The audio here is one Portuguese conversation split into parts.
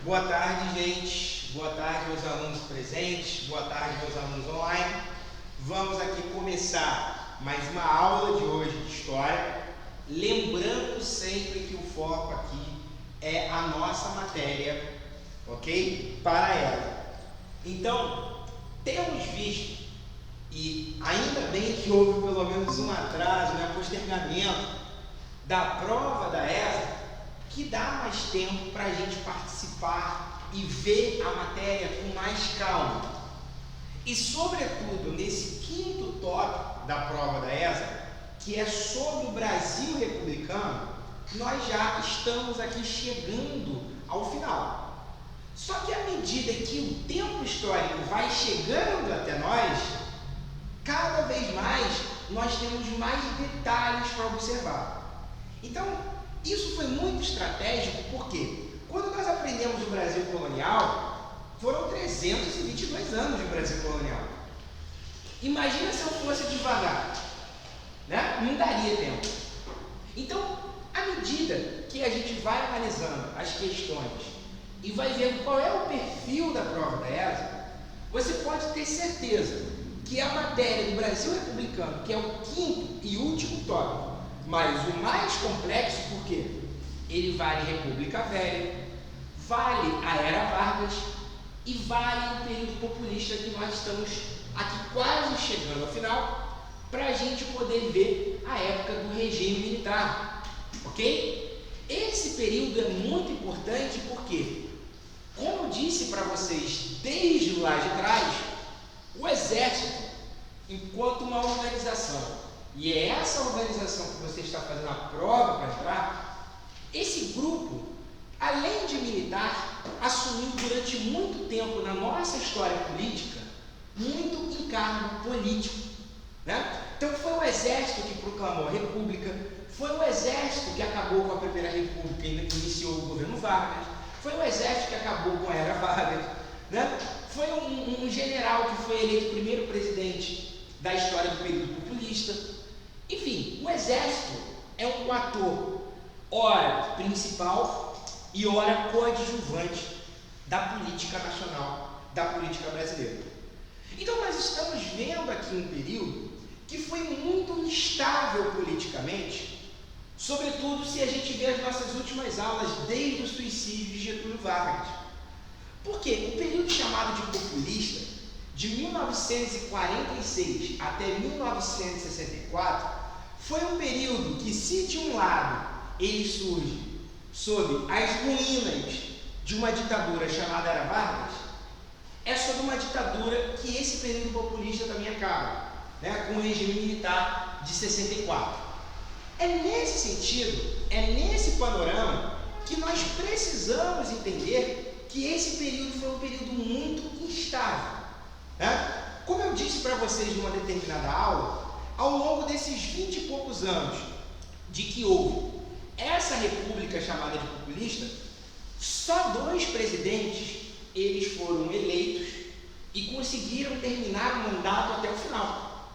Boa tarde, gente. Boa tarde, meus alunos presentes. Boa tarde, meus alunos online. Vamos aqui começar mais uma aula de hoje de História. Lembrando sempre que o foco aqui é a nossa matéria, ok? Para ela. Então, temos visto, e ainda bem que houve pelo menos um atraso, postergamento da prova da ESA, que dá mais tempo para a gente participar e ver a matéria com mais calma. E sobretudo nesse quinto tópico da prova da ESA, que é sobre o Brasil republicano, nós já estamos aqui chegando ao final. Só que à medida que o tempo histórico vai chegando até nós, cada vez mais nós temos mais detalhes para observar. Então, isso foi muito estratégico porque quando nós aprendemos o Brasil colonial, foram 322 anos de Brasil colonial. Imagina se eu fosse devagar, não daria tempo. Então, à medida que a gente vai analisando as questões e vai vendo qual é o perfil da prova da ESA, você pode ter certeza que a matéria do Brasil republicano, que é o quinto e último tópico, mas o mais complexo, porque ele vale República Velha, vale a Era Vargas e vale o período populista, que nós estamos aqui quase chegando ao final, para a gente poder ver a época do regime militar, ok? Esse período é muito importante porque, como eu disse para vocês desde lá de trás, o Exército, enquanto uma organização, e é essa organização que você está fazendo a prova para entrar, esse grupo, além de militar, assumiu durante muito tempo na nossa história política muito encargo político. Então foi o Exército que proclamou a República, foi o Exército que acabou com a Primeira República e iniciou o governo Vargas, foi o Exército que acabou com a Era Vargas, foi um general que foi eleito primeiro presidente da história do período populista. Enfim, o Exército é um ator, ora principal e ora coadjuvante da política nacional, da política brasileira. Então nós estamos vendo aqui um período que foi muito instável politicamente, sobretudo se a gente vê as nossas últimas aulas desde o suicídio de Getúlio Vargas. Porque o período chamado de populista, de 1946 até 1964, foi um período que, se de um lado ele surge sob as ruínas de uma ditadura chamada Era Vargas, é sob uma ditadura que esse período populista também acaba, com o regime militar de 64. É nesse sentido, é nesse panorama que nós precisamos entender que esse período foi um período muito instável. Como eu disse para vocês numa determinada aula, ao longo desses 20 e poucos anos de que houve essa república chamada de populista, só 2 presidentes eles foram eleitos e conseguiram terminar o mandato até o final.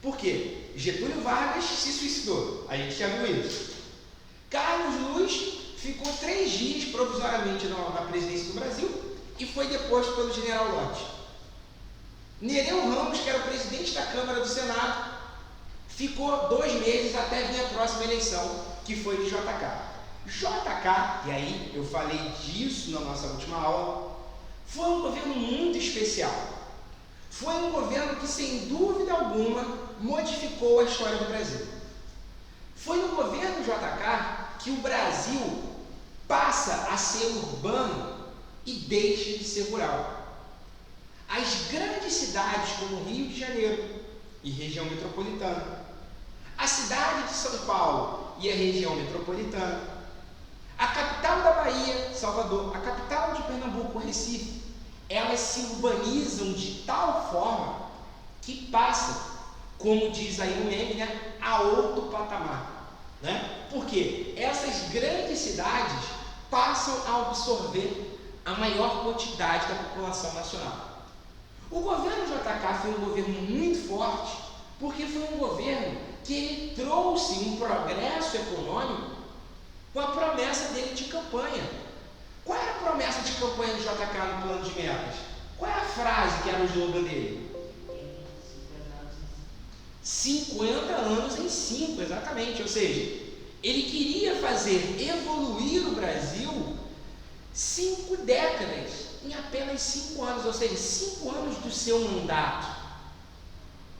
Por quê? Getúlio Vargas se suicidou, a gente já viu isso. Carlos Luz ficou 3 dias provisoriamente na presidência do Brasil e foi deposto pelo general Lott. Nereu Ramos, que era o presidente da Câmara do Senado, ficou 2 meses até vir a próxima eleição, que foi de JK. JK, e aí eu falei disso na nossa última aula, foi um governo muito especial. Foi um governo que, sem dúvida alguma, modificou a história do Brasil. Foi no governo JK que o Brasil passa a ser urbano e deixa de ser rural. As grandes cidades como Rio de Janeiro e região metropolitana, a cidade de São Paulo e a região metropolitana, a capital da Bahia, Salvador, a capital de Pernambuco, Recife, elas se urbanizam de tal forma que passa, como diz aí o meme, a outro patamar. Porque essas grandes cidades passam a absorver a maior quantidade da população nacional. O governo JK foi um governo muito forte, porque foi um governo que ele trouxe um progresso econômico com a promessa dele de campanha. Qual era a promessa de campanha do JK no plano de metas? Qual é a frase que era o slogan dele? 50 anos em 5, exatamente. Ou seja, ele queria fazer evoluir o Brasil 5 décadas em apenas 5 anos, ou seja, 5 anos do seu mandato.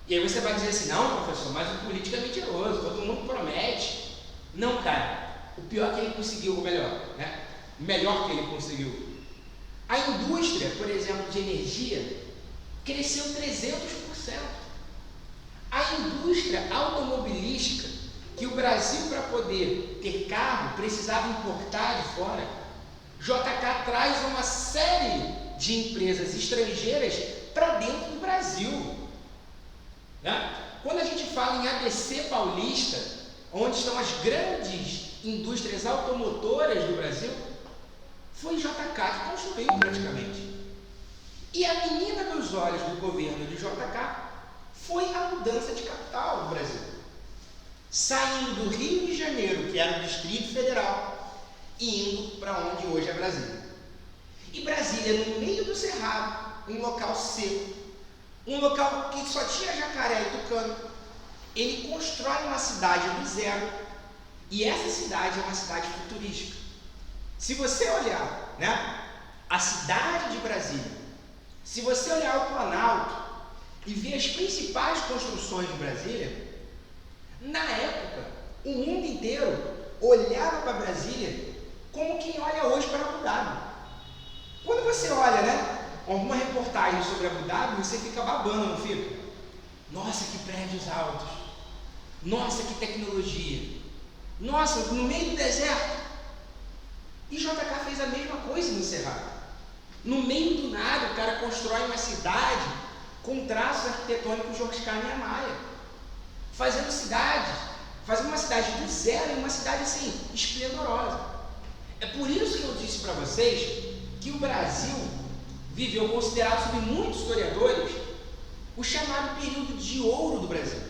E aí você vai dizer assim, não, professor, mas o político é mentiroso, todo mundo promete. Não, cara, o pior é que ele conseguiu, ou melhor, né? Melhor que ele conseguiu. A indústria, por exemplo, de energia, cresceu 300%. A indústria automobilística, que o Brasil, para poder ter carro, precisava importar de fora, JK traz uma série de empresas estrangeiras para dentro do Brasil. Né? Quando a gente fala em ABC Paulista, onde estão as grandes indústrias automotoras do Brasil, foi JK que construiu praticamente. E a menina dos olhos do governo de JK foi a mudança de capital do Brasil. Saindo do Rio de Janeiro, que era o Distrito Federal, e indo para onde hoje é Brasília. E Brasília, no meio do Cerrado, um local seco, um local que só tinha jacaré e tucano, ele constrói uma cidade do zero, e essa cidade é uma cidade futurística. Se você olhar, né, a cidade de Brasília, se você olhar o Planalto e ver as principais construções de Brasília, na época, o mundo inteiro olhava para Brasília como quem olha hoje para Abu Dhabi. Quando você olha, né, alguma reportagem sobre Abu Dhabi, você fica babando, não fica? Nossa, que prédios altos! Nossa, que tecnologia! Nossa, no meio do deserto! E JK fez a mesma coisa no Cerrado. No meio do nada, o cara constrói uma cidade com traços arquitetônicos de Oscar Niemeyer, fazendo uma cidade do zero, e uma cidade assim, esplendorosa. É por isso que eu disse para vocês que o Brasil viveu, considerado por muitos historiadores, o chamado período de ouro do Brasil.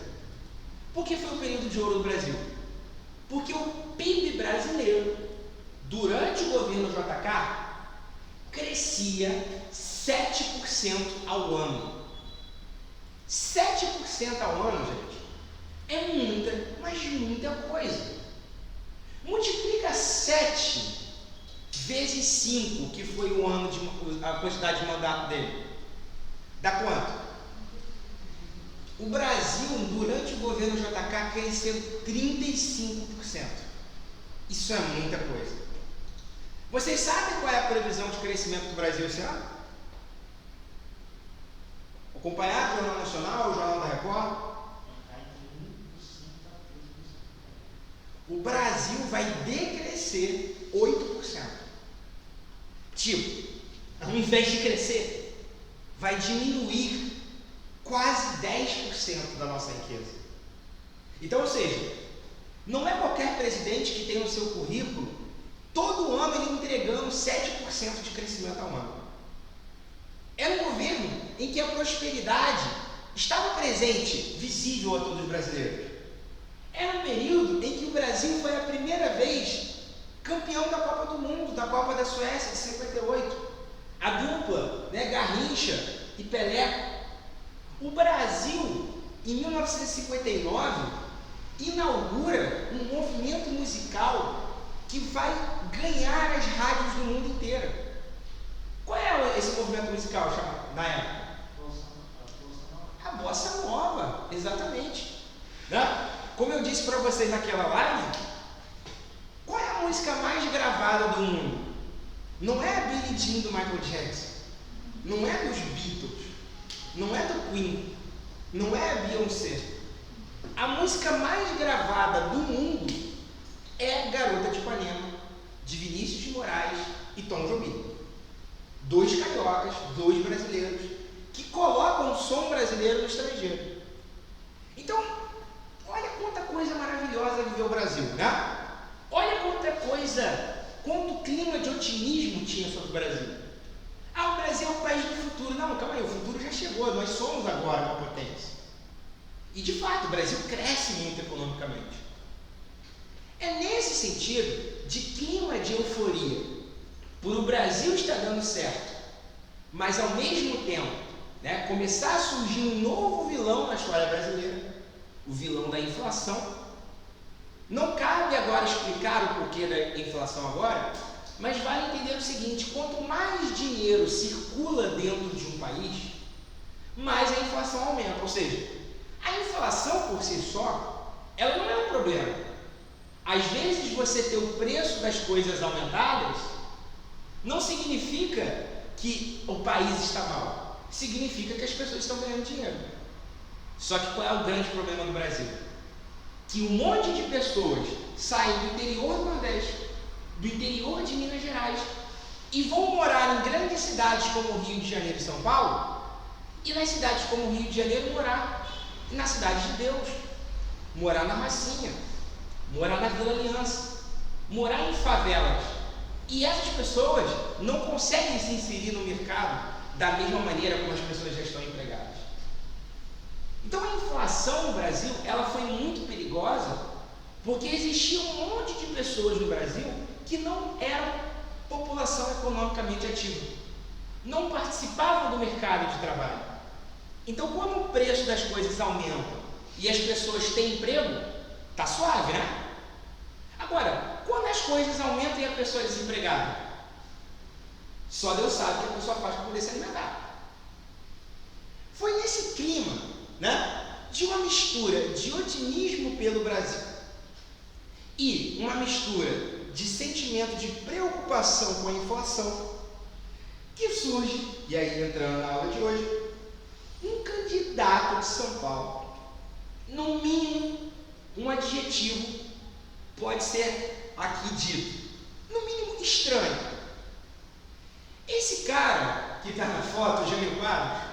Por que foi o período de ouro do Brasil? Porque o PIB brasileiro, durante o governo JK, crescia 7% ao ano. 7% ao ano, gente, é muita, mas muita coisa. Multiplica 7 vezes 5, que foi o ano a quantidade de mandato dele. Dá quanto? O Brasil, durante o governo JK, cresceu 35%. Isso é muita coisa. Vocês sabem qual é a previsão de crescimento do Brasil esse ano? Acompanhado o Jornal Nacional, o Jornal da Record? O Brasil vai decrescer 8%. Tipo, ao invés de crescer, vai diminuir quase 10% da nossa riqueza. Então, ou seja, não é qualquer presidente que tem no seu currículo todo ano ele entregando 7% de crescimento ao ano. Era um governo em que a prosperidade estava presente, visível a todos os brasileiros. Era um período em que o Brasil foi a primeira vez campeão da Copa do Mundo, da Copa da Suécia de 58. A dupla, né, Garrincha e Pelé. O Brasil, em 1959, inaugura um movimento musical que vai ganhar as rádios do mundo inteiro. Qual é esse movimento musical chamado, na época? A Bossa Nova, exatamente. Né? Como eu disse para vocês naquela live, qual é a música mais gravada do mundo? Não é a Billie Jean do Michael Jackson, não é dos Beatles, não é do Queen, não é a Beyoncé. A música mais gravada do mundo é Garota de Ipanema, de Vinícius de Moraes e Tom Jobim. 2 cariocas, 2 brasileiros, que colocam o som brasileiro no estrangeiro. Então, olha quanta coisa maravilhosa viveu o Brasil, né? Olha quanto clima de otimismo tinha sobre o Brasil. Ah, o Brasil é o país do futuro. Não, calma aí, o futuro já chegou, nós somos agora uma potência. E de fato, o Brasil cresce muito economicamente. É nesse sentido de clima de euforia por o Brasil estar dando certo, mas ao mesmo tempo, né, começar a surgir um novo vilão na história brasileira, o vilão da inflação. Não cabe agora explicar o porquê da inflação agora, mas vale entender o seguinte: quanto mais dinheiro circula dentro de um país, mais a inflação aumenta. Ou seja, a inflação por si só, ela não é um problema. Às vezes você ter o preço das coisas aumentadas não significa que o país está mal, significa que as pessoas estão ganhando dinheiro. Só que qual é o grande problema do Brasil? Que um monte de pessoas saem do interior do Nordeste, do interior de Minas Gerais, e vão morar em grandes cidades como Rio de Janeiro e São Paulo, e nas cidades como Rio de Janeiro morar na Cidade de Deus, morar na Massinha, morar na Vila Aliança, morar em favelas. E essas pessoas não conseguem se inserir no mercado da mesma maneira como as pessoas já estão empregadas. Então a inflação no Brasil, ela foi muito perigosa, porque existia um monte de pessoas no Brasil que não eram população economicamente ativa, não participavam do mercado de trabalho. Então, quando o preço das coisas aumenta e as pessoas têm emprego, tá suave, né? Agora, quando as coisas aumentam e a pessoa é desempregada, só Deus sabe o que a pessoa faz para poder se alimentar. Foi nesse clima, né, de uma mistura de otimismo pelo Brasil e uma mistura de sentimento de preocupação com a inflação que surge, e aí entrando na aula de hoje, um candidato de São Paulo. No mínimo, um adjetivo pode ser aqui dito, no mínimo estranho. Esse cara que está na foto, o Jânio Quadros,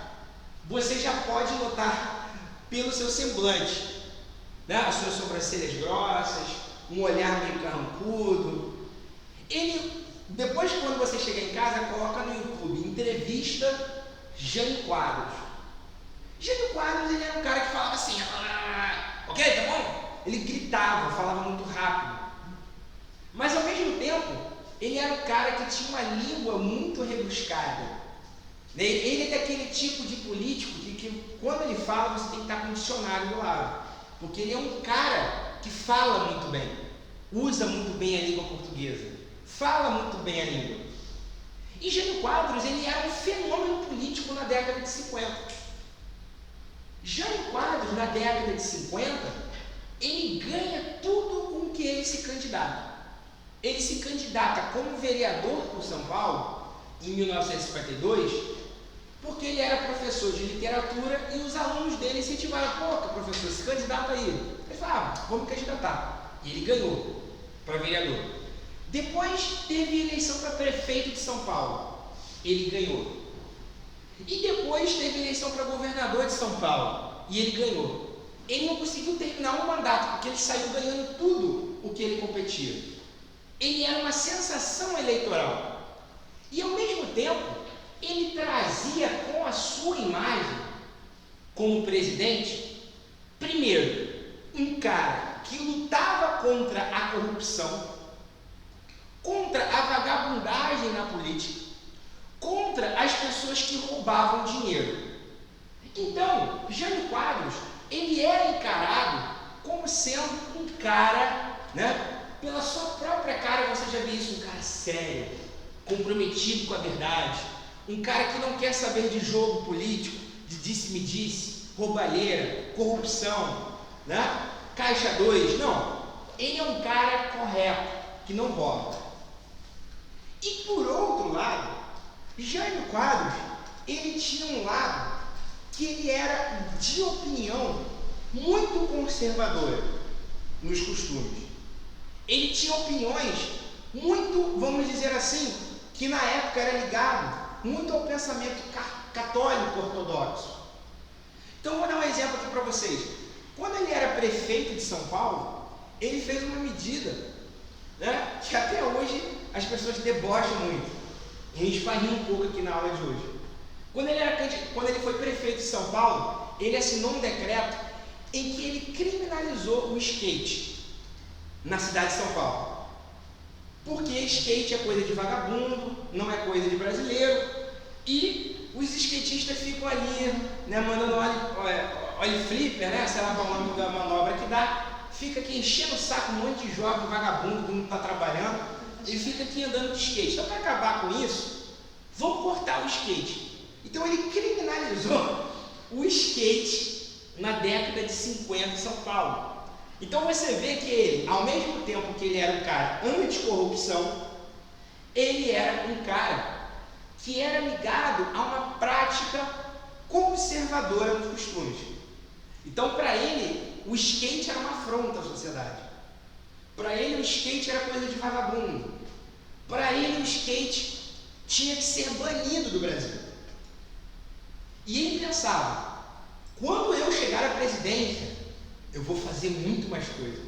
você já pode notar pelo seu semblante, né? As suas sobrancelhas grossas, um olhar meio carrancudo. Ele, depois, quando você chegar em casa, coloca no YouTube entrevista Jânio Quadros. Jânio Quadros, ele era um cara que falava assim, ok, tá bom? Ele gritava, falava muito rápido. Mas ao mesmo tempo, ele era um cara que tinha uma língua muito rebuscada. Ele é daquele tipo de político que quando ele fala, você tem que estar com um dicionário do lado. Porque ele é um cara que fala muito bem, usa muito bem a língua portuguesa, fala muito bem a língua. E Jânio Quadros, ele era um fenômeno político na década de 50. Jânio Quadros, na década de 50, ele ganha tudo com que ele se candidata. Ele se candidata como vereador por São Paulo, em 1952, porque ele era professor de literatura e os alunos dele incentivaram: pô, professor, se candidata aí. Ele falou: vamos candidatar. E ele ganhou para vereador. Depois teve eleição para prefeito de São Paulo. Ele ganhou. E depois teve eleição para governador de São Paulo. E ele ganhou. Ele não conseguiu terminar um mandato, porque ele saiu ganhando tudo o que ele competia. Ele era uma sensação eleitoral. E ao mesmo tempo, ele trazia com a sua imagem, como presidente, primeiro, um cara que lutava contra a corrupção, contra a vagabundagem na política, contra as pessoas que roubavam dinheiro. Então, Jânio Quadros, ele era encarado como sendo um cara, né, pela sua própria cara, você já viu isso, um cara sério, comprometido com a verdade, um cara que não quer saber de jogo político, de disse-me-disse, roubalheira, corrupção, né? Caixa 2, não. Ele é um cara correto, que não rouba. E por outro lado, Jânio Quadros, ele tinha um lado que ele era de opinião muito conservadora nos costumes. Ele tinha opiniões muito, vamos dizer assim, que na época era ligado muito ao pensamento católico ortodoxo. Então vou dar um exemplo aqui para vocês. Quando ele era prefeito de São Paulo, ele fez uma medida, né, que até hoje as pessoas debocham muito. A gente vai rir um pouco aqui na aula de hoje. Quando ele foi prefeito de São Paulo, ele assinou um decreto em que ele criminalizou o skate na cidade de São Paulo. porque skate é coisa de vagabundo, não é coisa de brasileiro, e os skatistas ficam ali, né, mandando ollie flipper, né, sei lá qual é o nome da manobra que dá, fica aqui enchendo o saco um monte de jovem vagabundo que não está trabalhando, e fica aqui andando de skate. Então, para acabar com isso, vamos cortar o skate. Então, ele criminalizou o skate na década de 50 em São Paulo. Então você vê que ele, ao mesmo tempo que ele era um cara anticorrupção, ele era um cara que era ligado a uma prática conservadora dos costumes. Então, para ele, o skate era uma afronta à sociedade. Para ele, o skate era coisa de vagabundo. Para ele, o skate tinha que ser banido do Brasil. E ele pensava, quando eu chegar à presidência, eu vou fazer muito mais coisa.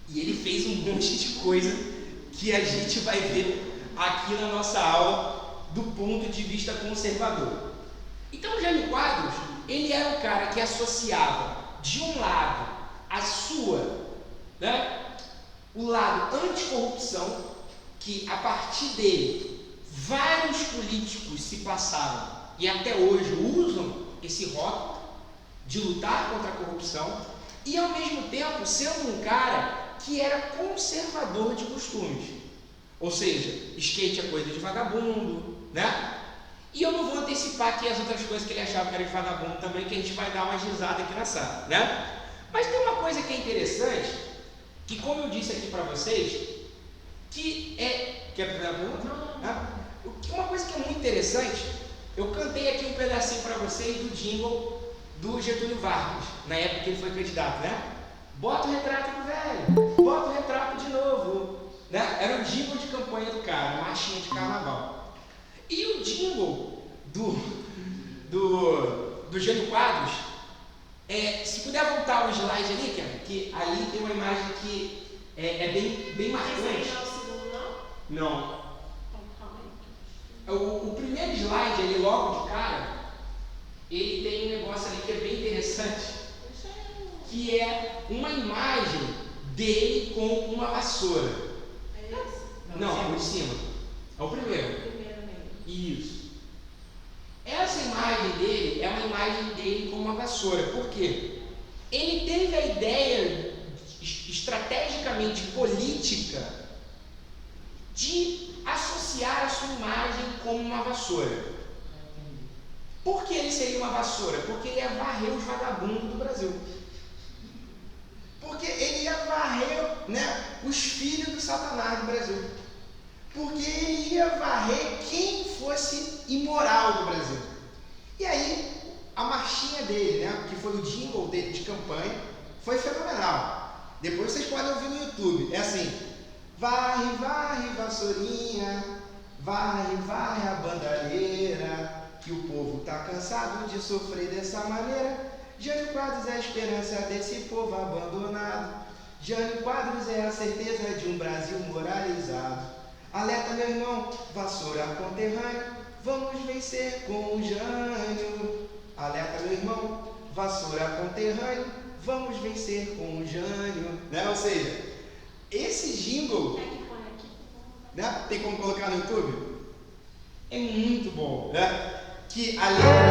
E ele fez um monte de coisa que a gente vai ver aqui na nossa aula do ponto de vista conservador. Então, Jânio Quadros, ele era um cara que associava, de um lado, a sua, né, o lado anticorrupção, que a partir dele, vários políticos se passaram e até hoje usam esse rótulo de lutar contra a corrupção, e ao mesmo tempo sendo um cara que era conservador de costumes. Ou seja, skate é coisa de vagabundo, né? E eu não vou antecipar aqui as outras coisas que ele achava que era de vagabundo também, que a gente vai dar uma risada aqui na sala, né? Mas tem uma coisa que é interessante, que como eu disse aqui para vocês, que é... Quer fazer a pergunta? Uma coisa que é muito interessante, eu cantei aqui um pedacinho para vocês do jingle do Getúlio Vargas, na época que ele foi candidato, né? Bota o retrato do velho, bota o retrato de novo, né? Era o jingle de campanha do cara, marchinha de carnaval. E o jingle do Jânio Quadros, se puder voltar o slide ali, que ali tem uma imagem que é bem marcante. Não. O primeiro slide ali, logo de cara, ele tem um negócio ali que é bem interessante, que é uma imagem dele com uma vassoura. É esse? Não, o de cima. É o primeiro. Isso. Essa imagem dele é uma imagem dele com uma vassoura. Por quê? Ele teve a ideia, estrategicamente política, de associar a sua imagem com uma vassoura. Por que ele seria uma vassoura? Porque ele ia varrer os vagabundos do Brasil. Porque ele ia varrer, né, os filhos do Satanás do Brasil. Porque ele ia varrer quem fosse imoral do Brasil. E aí, a marchinha dele, né, que foi o jingle dele de campanha, foi fenomenal. Depois vocês podem ouvir no YouTube. É assim: varre, varre, vassourinha, varre, varre a bandalheira, que o povo está cansado de sofrer dessa maneira. Jânio Quadros é a esperança desse povo abandonado. Jânio Quadros é a certeza de um Brasil moralizado. Alerta, meu irmão, vassoura conterrâneo, vamos vencer com o Jânio. Alerta, meu irmão, vassoura conterrâneo, vamos vencer com o Jânio. Né? Ou seja, esse jingle, né? Tem como colocar no YouTube? É muito bom, né? Que a letra dele...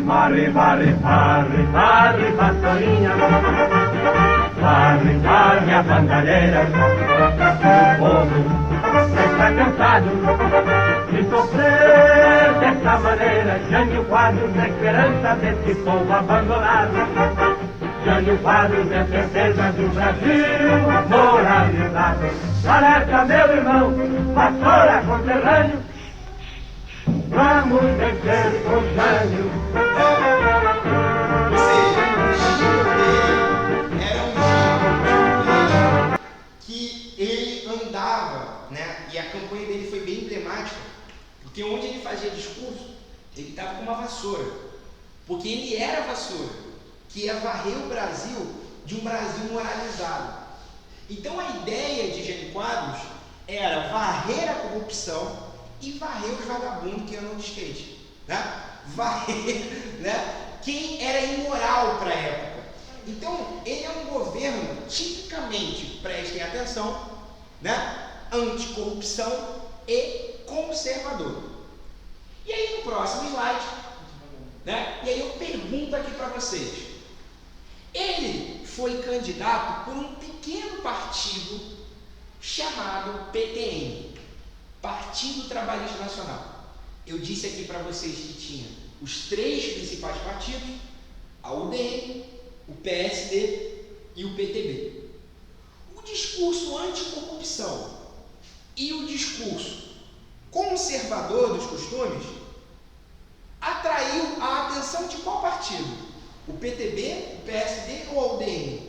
Varre, varre, varre, varre, vassourinha, varre, varre a bandalheira. O povo está cansado de sofrer dessa maneira. Jânio Quadros é a esperança desse povo abandonado. Jânio Quadros é a certeza do Brasil moralizado. Alerta, meu irmão, vassoura conterrâneo, vamos vencer com Jânio. Ou seja, o jingle dele era um jingle que ele andava, né? E a campanha dele foi bem emblemática, porque onde ele fazia discurso, ele estava com uma vassoura, porque ele era a vassoura que ia varrer o Brasil de um Brasil moralizado. Então a ideia de Jânio Quadros era varrer a corrupção e varrer os vagabundos que andam de skate, né? Varrer, né, quem era imoral para a época. Então, ele é um governo tipicamente, prestem atenção, né, anticorrupção e conservador. E aí no próximo slide, né, e aí eu pergunto aqui para vocês, ele foi candidato por um pequeno partido chamado PTN, Partido Trabalhista Nacional. Eu disse aqui para vocês que tinha os 3 principais partidos, a UDN, o PSD e o PTB. O discurso anticorrupção e o discurso conservador dos costumes atraiu a atenção de qual partido? O PTB, o PSD ou a UDN?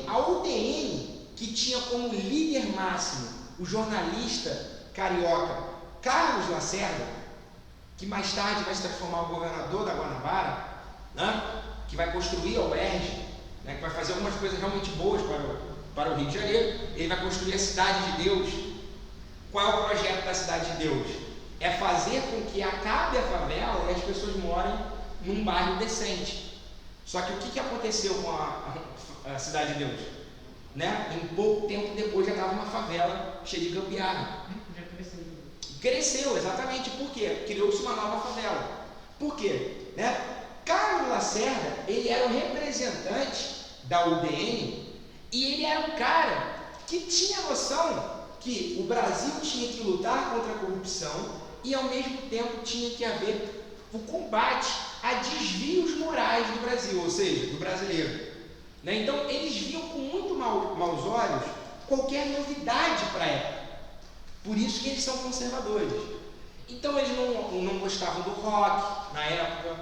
A UDN que tinha como líder máximo o jornalista carioca Carlos Lacerda, que mais tarde vai se transformar o governador da Guanabara, né, que vai construir a UERJ, né, que vai fazer algumas coisas realmente boas para o Rio de Janeiro. Ele vai construir a Cidade de Deus. Qual é o projeto da Cidade de Deus? É fazer com que acabe a favela e as pessoas morem num bairro decente. Só que o que aconteceu com a Cidade de Deus? Né? Em pouco tempo depois já estava uma favela cheia de gambiarra. Já cresceu. Cresceu, exatamente. Por quê? Criou-se uma nova favela. Por quê? Né? Carlos Lacerda, ele era o representante da UDN e ele era um cara que tinha noção que o Brasil tinha que lutar contra a corrupção e ao mesmo tempo tinha que haver o combate a desvios morais do Brasil, ou seja, do brasileiro. Né? Então eles viam com muito maus olhos qualquer novidade para a época. Por isso que eles são conservadores. Então eles não gostavam do rock na época,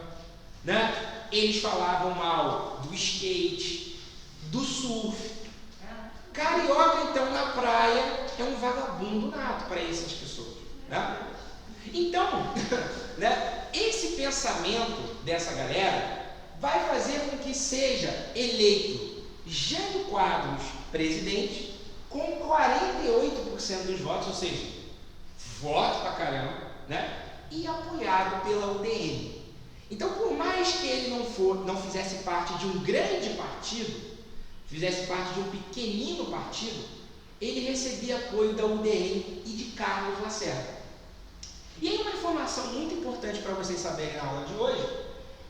né? Eles falavam mal do skate, do surf. Carioca, então, na praia é um vagabundo nato para essas pessoas, né? Então, né, esse pensamento dessa galera vai fazer com que seja eleito Jânio Quadros presidente com 48% dos votos, ou seja, voto pra caramba, né? E apoiado pela UDN. Então, por mais que ele não fizesse parte de um grande partido, fizesse parte de um pequenino partido, ele recebia apoio da UDN e de Carlos Lacerda. E aí uma informação muito importante para vocês saberem na aula de hoje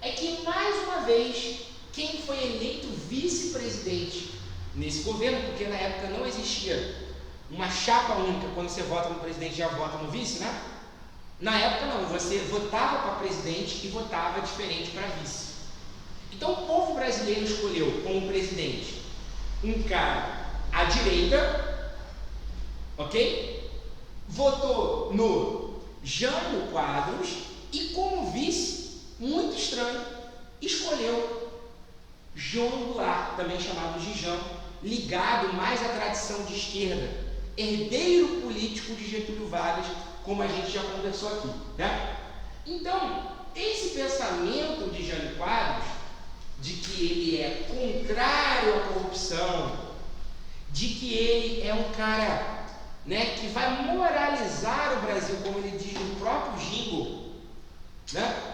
é que, mais uma vez, quem foi eleito vice-presidente nesse governo, porque na época não existia uma chapa única, quando você vota no presidente já vota no vice, né? Na época não, você votava para presidente e votava diferente para vice. Então o povo brasileiro escolheu como presidente um cara à direita, ok? Votou no Jânio Quadros e como vice, muito estranho, escolheu João Goulart, também chamado de Jão, ligado mais à tradição de esquerda, herdeiro político de Getúlio Vargas, como a gente já conversou aqui, né? Então, esse pensamento de Jânio Quadros, de que ele é contrário à corrupção, de que ele é um cara, né, que vai moralizar o Brasil, como ele diz no próprio jingle, né?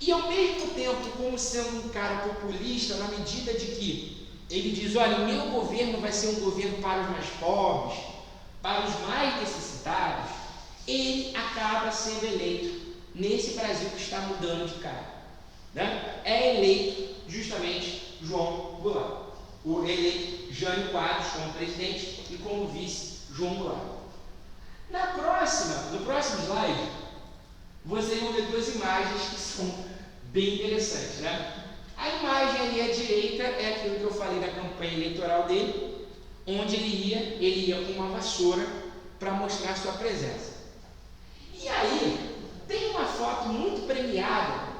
E ao mesmo tempo, como sendo um cara populista, na medida de que ele diz, olha, o meu governo vai ser um governo para os mais pobres, para os mais necessitados, ele acaba sendo eleito nesse Brasil que está mudando de cara, né? É eleito justamente João Goulart, o eleito Jânio Quadros como presidente e como vice João Goulart. No próximo slide, vocês vão ver duas imagens que são bem interessantes, né? A imagem ali à direita é aquilo que eu falei da campanha eleitoral dele, onde ele ia com uma vassoura para mostrar sua presença. E aí, tem uma foto muito premiada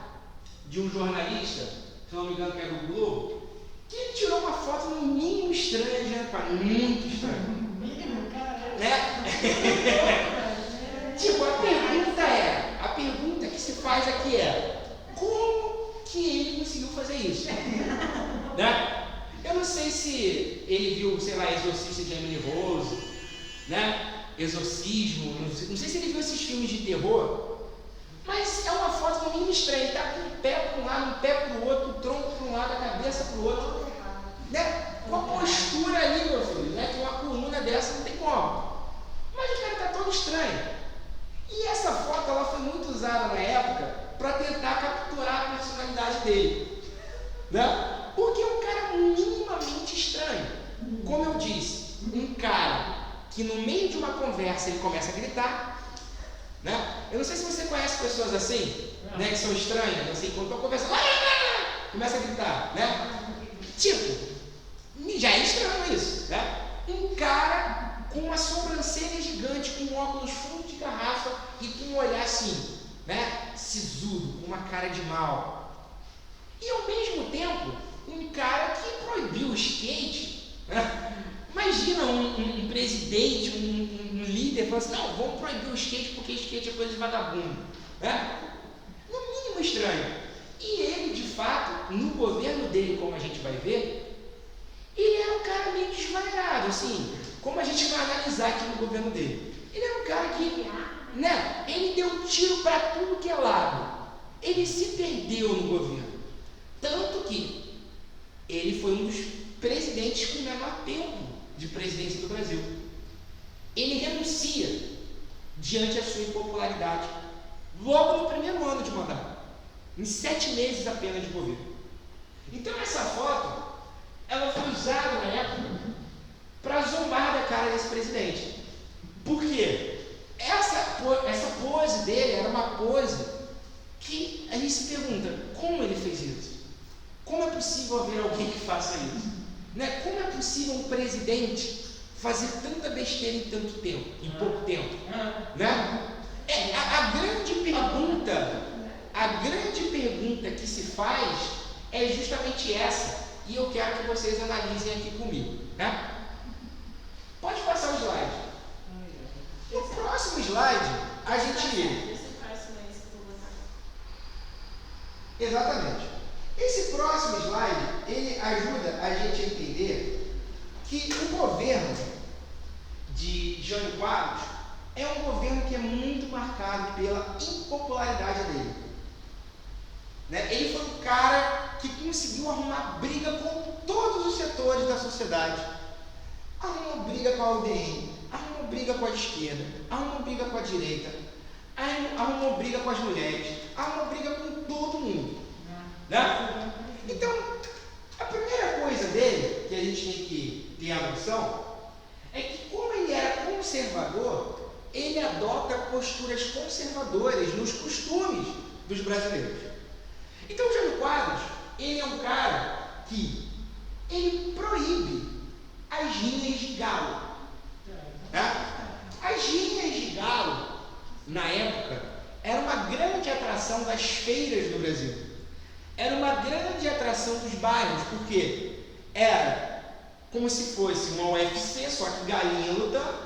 de um jornalista, se não me engano que é do Globo, que ele tirou uma foto no mínimo estranha, né, pai? Muito estranha. Né? Tipo, a pergunta que se faz aqui é, como que ele conseguiu fazer isso? Né? Eu não sei se ele viu, sei lá, Exorcista de Emily Rose, né? Exorcismo, não sei se ele viu esses filmes de terror, mas é uma foto no mínimo estranha. Ele está com um pé para um lado, um pé para o outro, o tronco para um lado, a cabeça para o outro. Né? Com a postura ali, meu filho, né? Que uma coluna dessa não tem como. Mas o cara está todo estranho. E essa foto ela foi muito usada na época para tentar capturar a personalidade dele. Né? Porque é um cara minimamente estranho. Como eu disse, um cara que no meio de uma conversa ele começa a gritar. Né? Eu não sei se você conhece pessoas assim, né, que são estranhas, assim, quando estão conversando, começa a gritar, né? Tipo, já é estranho isso, né? Um cara com uma sobrancelha gigante, com um óculos fundo de garrafa e com um olhar assim, né? Sisudo, com uma cara de mal. E ao mesmo tempo, um cara que proibiu o skate, né? Imagina um presidente, um líder falando assim, não, vamos proibir o skate porque skate é coisa de vagabundo. Né? No mínimo estranho. E ele, de fato, no governo dele, como a gente vai ver, ele era um cara meio desvairado, assim, como a gente vai analisar aqui no governo dele. Ele era um cara que, né, ele deu tiro para tudo que é lado. Ele se perdeu no governo. Tanto que ele foi um dos presidentes com menor tempo de presidência do Brasil. Ele renuncia diante da sua impopularidade logo no primeiro ano de mandato, em 7 meses apenas de governo. Então essa foto ela foi usada na época para zombar da cara desse presidente. Por quê? Essa pose dele era uma pose que a gente se pergunta, como ele fez isso? Como é possível haver alguém que faça isso? Né? Como é possível um presidente fazer tanta besteira em tanto tempo, em pouco tempo? Né? A grande pergunta que se faz é justamente essa, e eu quero que vocês analisem aqui comigo. Né? Pode passar o slide. No próximo slide, a gente... Exatamente. Esse próximo slide, ele ajuda a gente a entender que o governo de Jânio Quadros é um governo que é muito marcado pela impopularidade dele. Né? Ele foi um cara que conseguiu arrumar briga com todos os setores da sociedade. Arrumou briga com a UDN, arrumou briga com a esquerda, arrumou briga com a direita, arrumou briga com as mulheres, arrumou briga com todo mundo. Né? Então, a primeira coisa dele, que a gente tem que ter a noção, é que como ele era conservador, ele adota posturas conservadoras nos costumes dos brasileiros. Então, o Jânio Quadros, ele é um cara que ele proíbe as rinhas de galo. Né? As rinhas de galo, na época, era uma grande atração das feiras do Brasil. Era uma grande atração dos bairros, porque era como se fosse uma UFC, só que galinha lutando,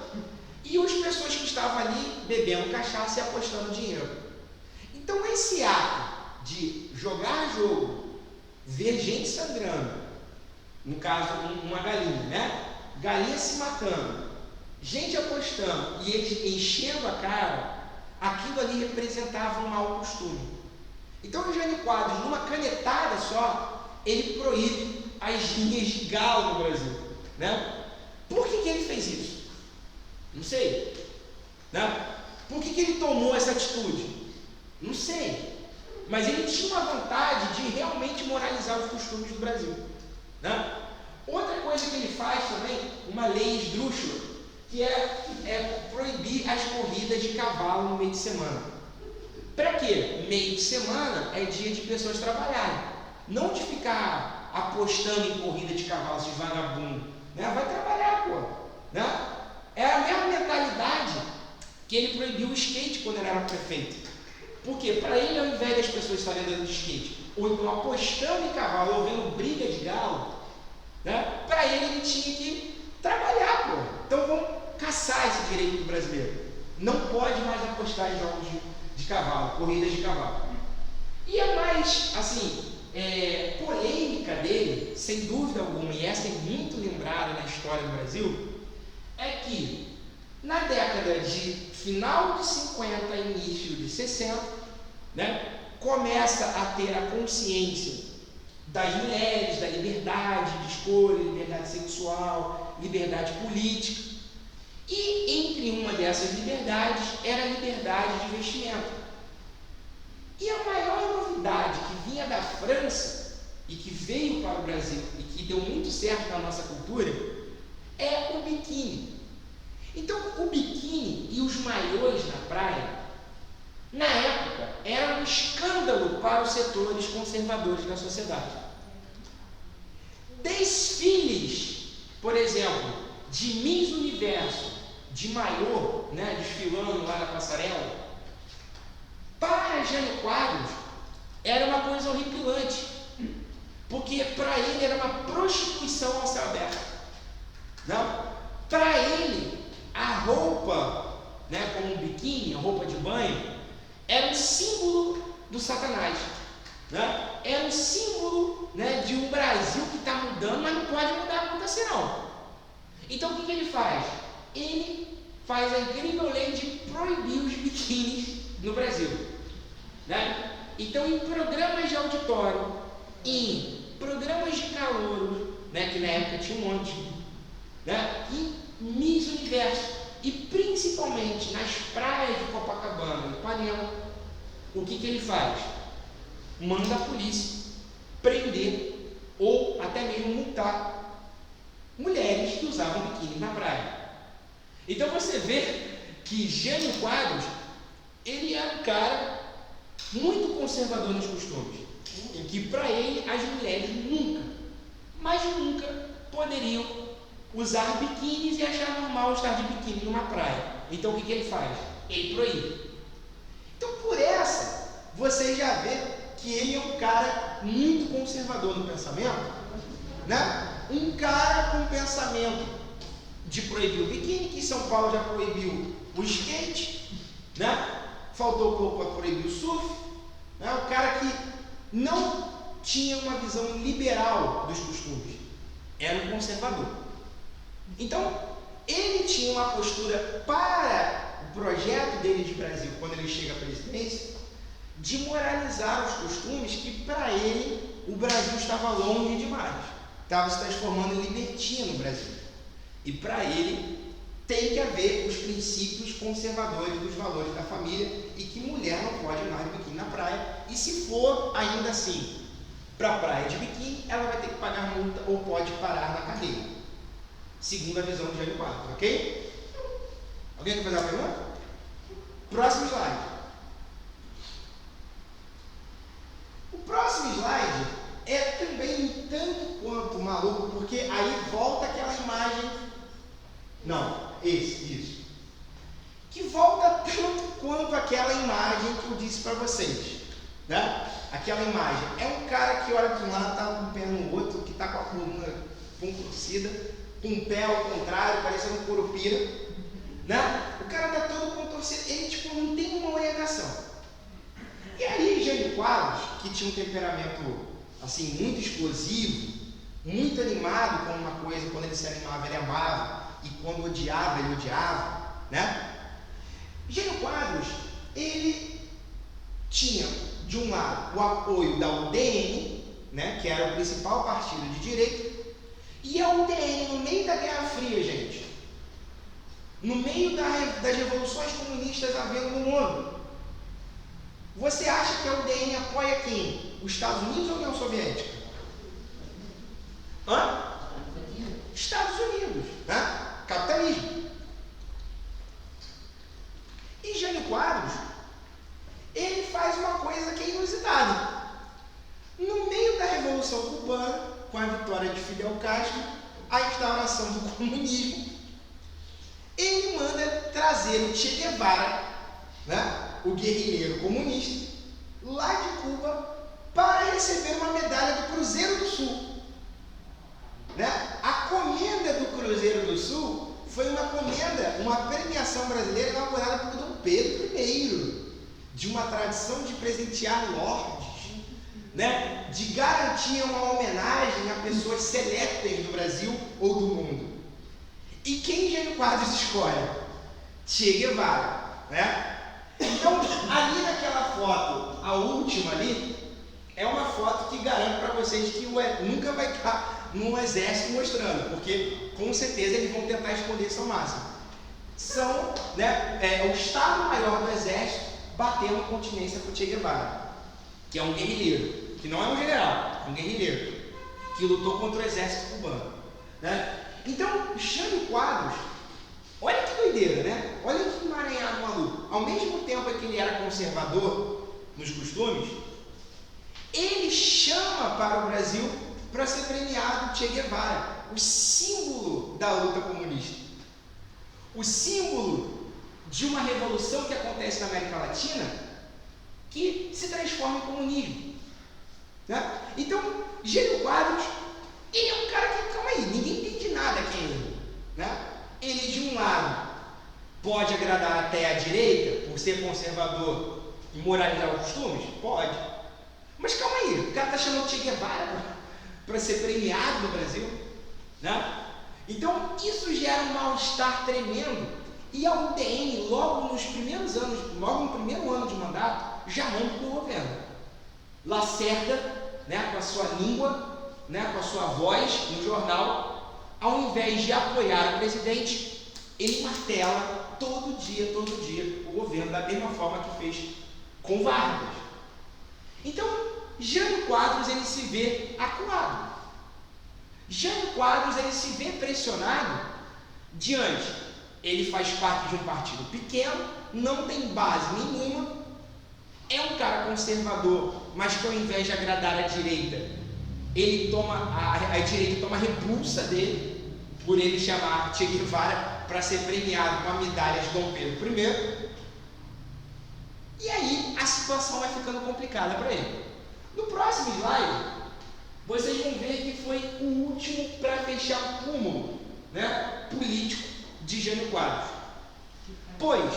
e as pessoas que estavam ali bebendo cachaça e apostando dinheiro. Então esse ato de jogar jogo, ver gente sangrando, no caso uma galinha, né? Galinha se matando, gente apostando e eles enchendo a cara, aquilo ali representava um mau costume. Então o Jânio Quadros, numa canetada só, ele proíbe as rinhas de galo no Brasil. Né? Por que ele fez isso? Não sei. Né? Por que ele tomou essa atitude? Não sei. Mas ele tinha uma vontade de realmente moralizar os costumes do Brasil. Né? Outra coisa que ele faz também, uma lei esdrúxula, que é proibir as corridas de cavalo no meio de semana. Para quê? Meio de semana é dia de pessoas trabalharem, não de ficar apostando em corrida de cavalos de vagabundo. Né? Vai trabalhar, pô. Né? É a mesma mentalidade que ele proibiu o skate quando ele era prefeito. Por quê? Para ele, ao invés das pessoas estarem andando de skate, ou então apostando em cavalo, ou vendo briga de galo, né? Para ele tinha que trabalhar, pô. Então vamos caçar esse direito do brasileiro. Não pode mais apostar em jogos de cavalo, corridas de cavalo. E a mais, assim, polêmica dele, sem dúvida alguma, e essa é muito lembrada na história do Brasil, é que na década de final de 50 e início de 60, né, começa a ter a consciência das mulheres, da liberdade de escolha, liberdade sexual, liberdade política. E entre uma dessas liberdades era a liberdade de vestimento. E a maior novidade que vinha da França e que veio para o Brasil e que deu muito certo na nossa cultura é o biquíni. Então, o biquíni e os maiôs na praia, na época, era um escândalo para os setores conservadores da sociedade. Desfiles, por exemplo, de Miss Universo, de maiô, desfilando lá na passarela, para Jânio Quadros era uma coisa horripilante, porque para ele era uma prostituição ao céu aberto. Não? Para ele, a roupa, como um biquíni, a roupa de banho, era um símbolo do Satanás. Era um símbolo de um Brasil que está mudando, mas não pode mudar muito assim não. Então o que ele faz? Ele faz a incrível lei de proibir os biquínis no Brasil. Então, em programas de auditório, em programas de calouro, que na época tinha um monte, em Miss Universo, e principalmente nas praias de Copacabana, em Ipanema, o que ele faz? Manda a polícia prender ou até mesmo multar mulheres que usavam biquíni na praia. Então você vê que Jânio Quadros, ele era um cara muito conservador nos costumes, em que para ele as mulheres nunca, mas nunca poderiam usar biquínis e achar normal estar de biquíni numa praia. Então o que ele faz? Ele proíbe. Então por essa, você já vê que ele é um cara muito conservador no pensamento, um cara com pensamento de proibir o biquíni, que em São Paulo já proibiu o skate, faltou pouco para proibir o surf, o cara que não tinha uma visão liberal dos costumes, era um conservador. Então, ele tinha uma postura para o projeto dele de Brasil, quando ele chega à presidência, de moralizar os costumes que para ele o Brasil estava longe demais, estava se transformando em libertino no Brasil. E para ele tem que haver os princípios conservadores dos valores da família e que mulher não pode andar de biquíni na praia. E se for ainda assim para a praia de biquíni, ela vai ter que pagar multa ou pode parar na cadeia, segundo a visão de Jânio Quadros, ok? Alguém quer fazer uma pergunta? Próximo slide. O próximo slide é também um tanto quanto maluco, porque aí volta aquela imagem. Não, isso. Que volta tanto quanto aquela imagem que eu disse para vocês. Aquela imagem. É um cara que olha para um lado, está com um pé no outro, que está com a coluna contorcida, com um pé ao contrário, parecendo um curupira. O cara está todo contorcido, ele não tem uma orientação. E aí Jânio Quadros, que tinha um temperamento assim, muito explosivo, muito animado com uma coisa, quando ele se animava, ele amava, e quando odiava, ele odiava, Jânio Quadros, ele tinha, de um lado, o apoio da UDN, que era o principal partido de direita, e a UDN, no meio da Guerra Fria, gente, no meio das revoluções comunistas havendo no mundo, você acha que a UDN apoia quem? Os Estados Unidos ou a União Soviética? Estados Unidos, capitalismo. E Jânio Quadros, ele faz uma coisa que é inusitada. No meio da Revolução Cubana, com a vitória de Fidel Castro, a instauração do comunismo, ele manda trazer o Che Guevara, o guerrilheiro comunista, lá de Cuba, para receber uma medalha do Cruzeiro do Sul. A comenda do Cruzeiro do Sul foi uma premiação brasileira inaugurada por Dom Pedro I, de uma tradição de presentear lordes, de garantir uma homenagem a pessoas seletas do Brasil ou do mundo. E quem Jânio Quadros escolhe? Che Guevara, Então, ali naquela foto, última ali é uma foto que garanto para vocês que nunca vai estar no exército mostrando, porque com certeza eles vão tentar esconder isso ao máximo. São, o Estado-Maior do Exército batendo continência para o Che Guevara, que é um guerrilheiro, que não é um general, é um guerrilheiro, que lutou contra o exército cubano. Então, Jânio Quadros, olha que doideira, né? Olha que emaranhado maluco. Ao mesmo tempo que ele era conservador nos costumes, ele chama para o Brasil para ser premiado Che Guevara, o símbolo da luta comunista, o símbolo de uma revolução que acontece na América Latina que se transforma em comunismo. Então, Jânio Quadros, ele é um cara que, calma aí, ninguém entende nada quem é ele. Ele, de um lado, pode agradar até a direita, por ser conservador e moralizar os costumes? Pode. Mas calma aí, o cara está chamando Che Guevara para ser premiado no Brasil? Então, isso gera um mal-estar tremendo. E a UDN, logo nos primeiros anos, logo no primeiro ano de mandato, já rompe com o governo. Lacerda, com a sua língua, com a sua voz no jornal, ao invés de apoiar o presidente, ele martela todo dia o governo, da mesma forma que fez com Vargas. Então, Jânio Quadros, ele se vê acuado. Jânio Quadros, ele se vê pressionado diante, ele faz parte de um partido pequeno, não tem base nenhuma, é um cara conservador, mas que ao invés de agradar a direita, ele a direita toma repulsa dele, por ele chamar Che Guevara para ser premiado com a medalha de Dom Pedro I. E aí a situação vai ficando complicada para ele. No próximo slide, vocês vão ver que foi o último para fechar o cúmulo político de Jânio Quadros. Pois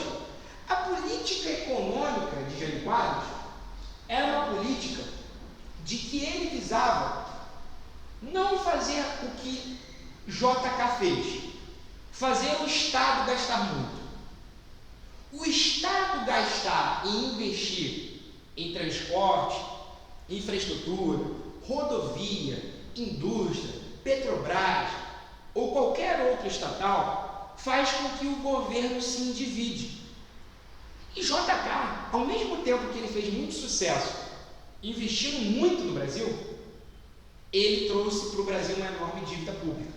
a política econômica de Jânio Quadros era uma política de que ele visava não fazer o que JK fez, fazer o Estado gastar muito. O Estado gastar e investir em transporte, infraestrutura, rodovia, indústria, Petrobras ou qualquer outro estatal faz com que o governo se endivide. E JK, ao mesmo tempo que ele fez muito sucesso, investindo muito no Brasil, ele trouxe para o Brasil uma enorme dívida pública.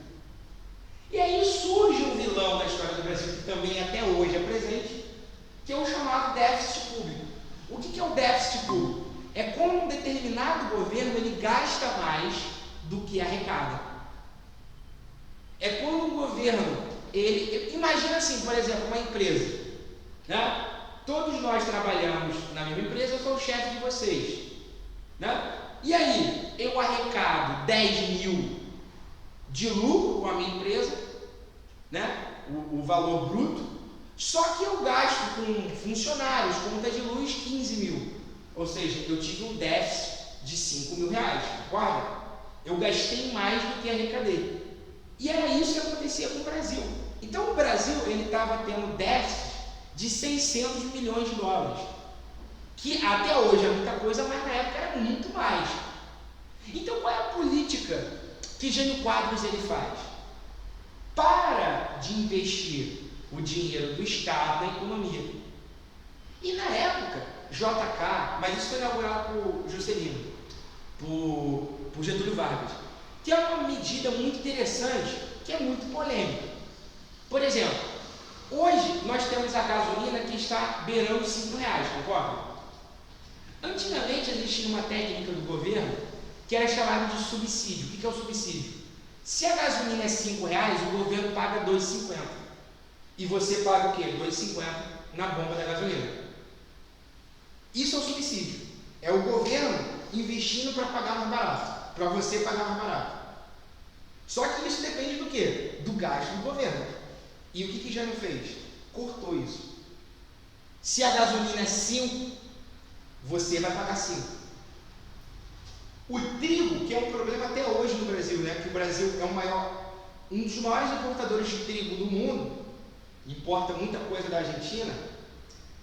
E aí surge um vilão da história do Brasil, que também até hoje é presente, que é o chamado déficit público. O que é o déficit público? É como um determinado governo ele gasta mais do que arrecada. É quando um governo, imagina assim, por exemplo, uma empresa, todos nós trabalhamos na mesma empresa, eu sou o chefe de vocês, e aí eu arrecado 10 mil de lucro com a minha empresa, o valor bruto, só que eu gasto com funcionários, conta de luz, 15 mil, ou seja, eu tive um déficit de 5 mil reais, concorda? Eu gastei mais do que arrecadei. E era isso que acontecia com o Brasil. Então o Brasil estava tendo déficit de 600 milhões de dólares, que até hoje é muita coisa, mas na época era muito mais. Então qual é a política que Jânio Quadros ele faz? Para de investir o dinheiro do Estado na economia. E na época, JK, mas isso foi inaugurado por Juscelino, por Getúlio Vargas, que é uma medida muito interessante, que é muito polêmica. Por exemplo, hoje nós temos a gasolina que está beirando R$5, concorda? Antigamente existia uma técnica do governo que era chamada de subsídio. O que é o subsídio? Se a gasolina é R$5, o governo paga R$2,50. E você paga o quê? R$2,50 na bomba da gasolina. Isso é o subsídio. É o governo investindo para pagar mais barato, para você pagar mais barato. Só que isso depende do quê? Do gasto do governo. E o que Jânio fez? Cortou isso. Se a gasolina é 5, você vai pagar 5. O trigo, que é um problema até hoje no Brasil, que o Brasil é um dos maiores importadores de trigo do mundo, importa muita coisa da Argentina,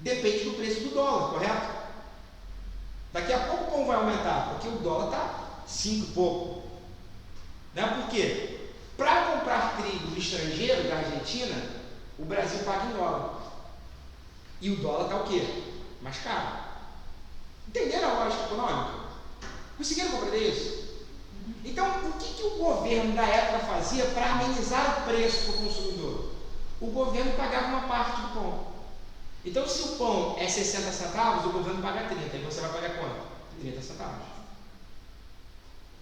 depende do preço do dólar, correto? porque o dólar está 5 e pouco. Né? Por quê? Para comprar trigo do estrangeiro, da Argentina, o Brasil paga em dólar. E o dólar está o quê? Mais caro. Entenderam a lógica econômica? Conseguiram compreender isso? Então, o que o governo da época fazia para amenizar o preço para o consumidor? O governo pagava uma parte do pão. Então, se o pão é 60 centavos, o governo paga 30. E você vai pagar quanto? 30 centavos.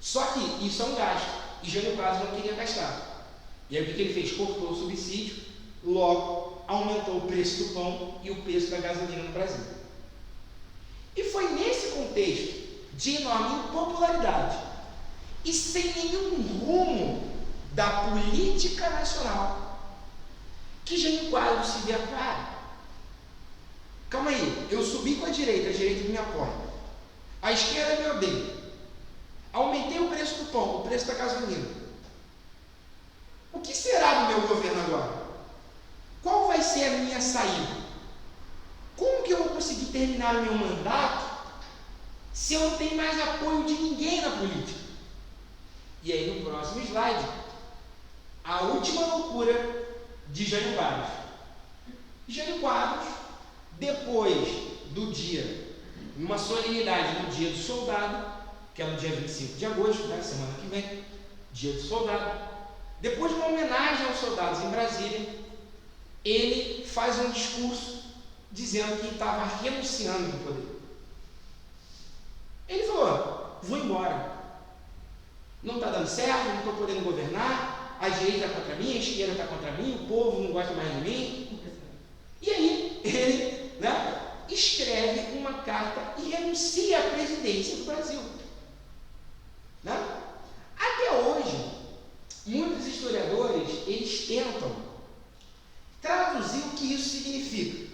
Só que isso é um gasto. E Jânio Quadros não queria gastar. E aí o que ele fez? Cortou o subsídio, logo aumentou o preço do pão e o preço da gasolina no Brasil. E foi nesse contexto de enorme impopularidade e sem nenhum rumo da política nacional que Jânio Quadros se vê claro. Calma aí, eu subi com a direita me apoia, a esquerda me odeia, aumentei o preço do pão, o preço da gasolina. O que será do meu governo agora? Qual vai ser a minha saída? Como que eu vou conseguir terminar o meu mandato se eu não tenho mais apoio de ninguém na política? E aí no próximo slide, a última loucura de Jânio Quadros. Jânio Quadros, depois do dia, uma solenidade no dia do soldado, que é no dia 25 de agosto, né, semana que vem, dia do soldado, depois de uma homenagem aos soldados em Brasília, ele faz um discurso dizendo que estava renunciando do poder. Ele falou: vou embora, não está dando certo, não estou podendo governar, a direita está contra mim, a esquerda está contra mim, o povo não gosta mais de mim. E aí ele, escreve uma carta e renuncia à presidência do Brasil. Até hoje, muitos historiadores eles tentam traduzir o que isso significa.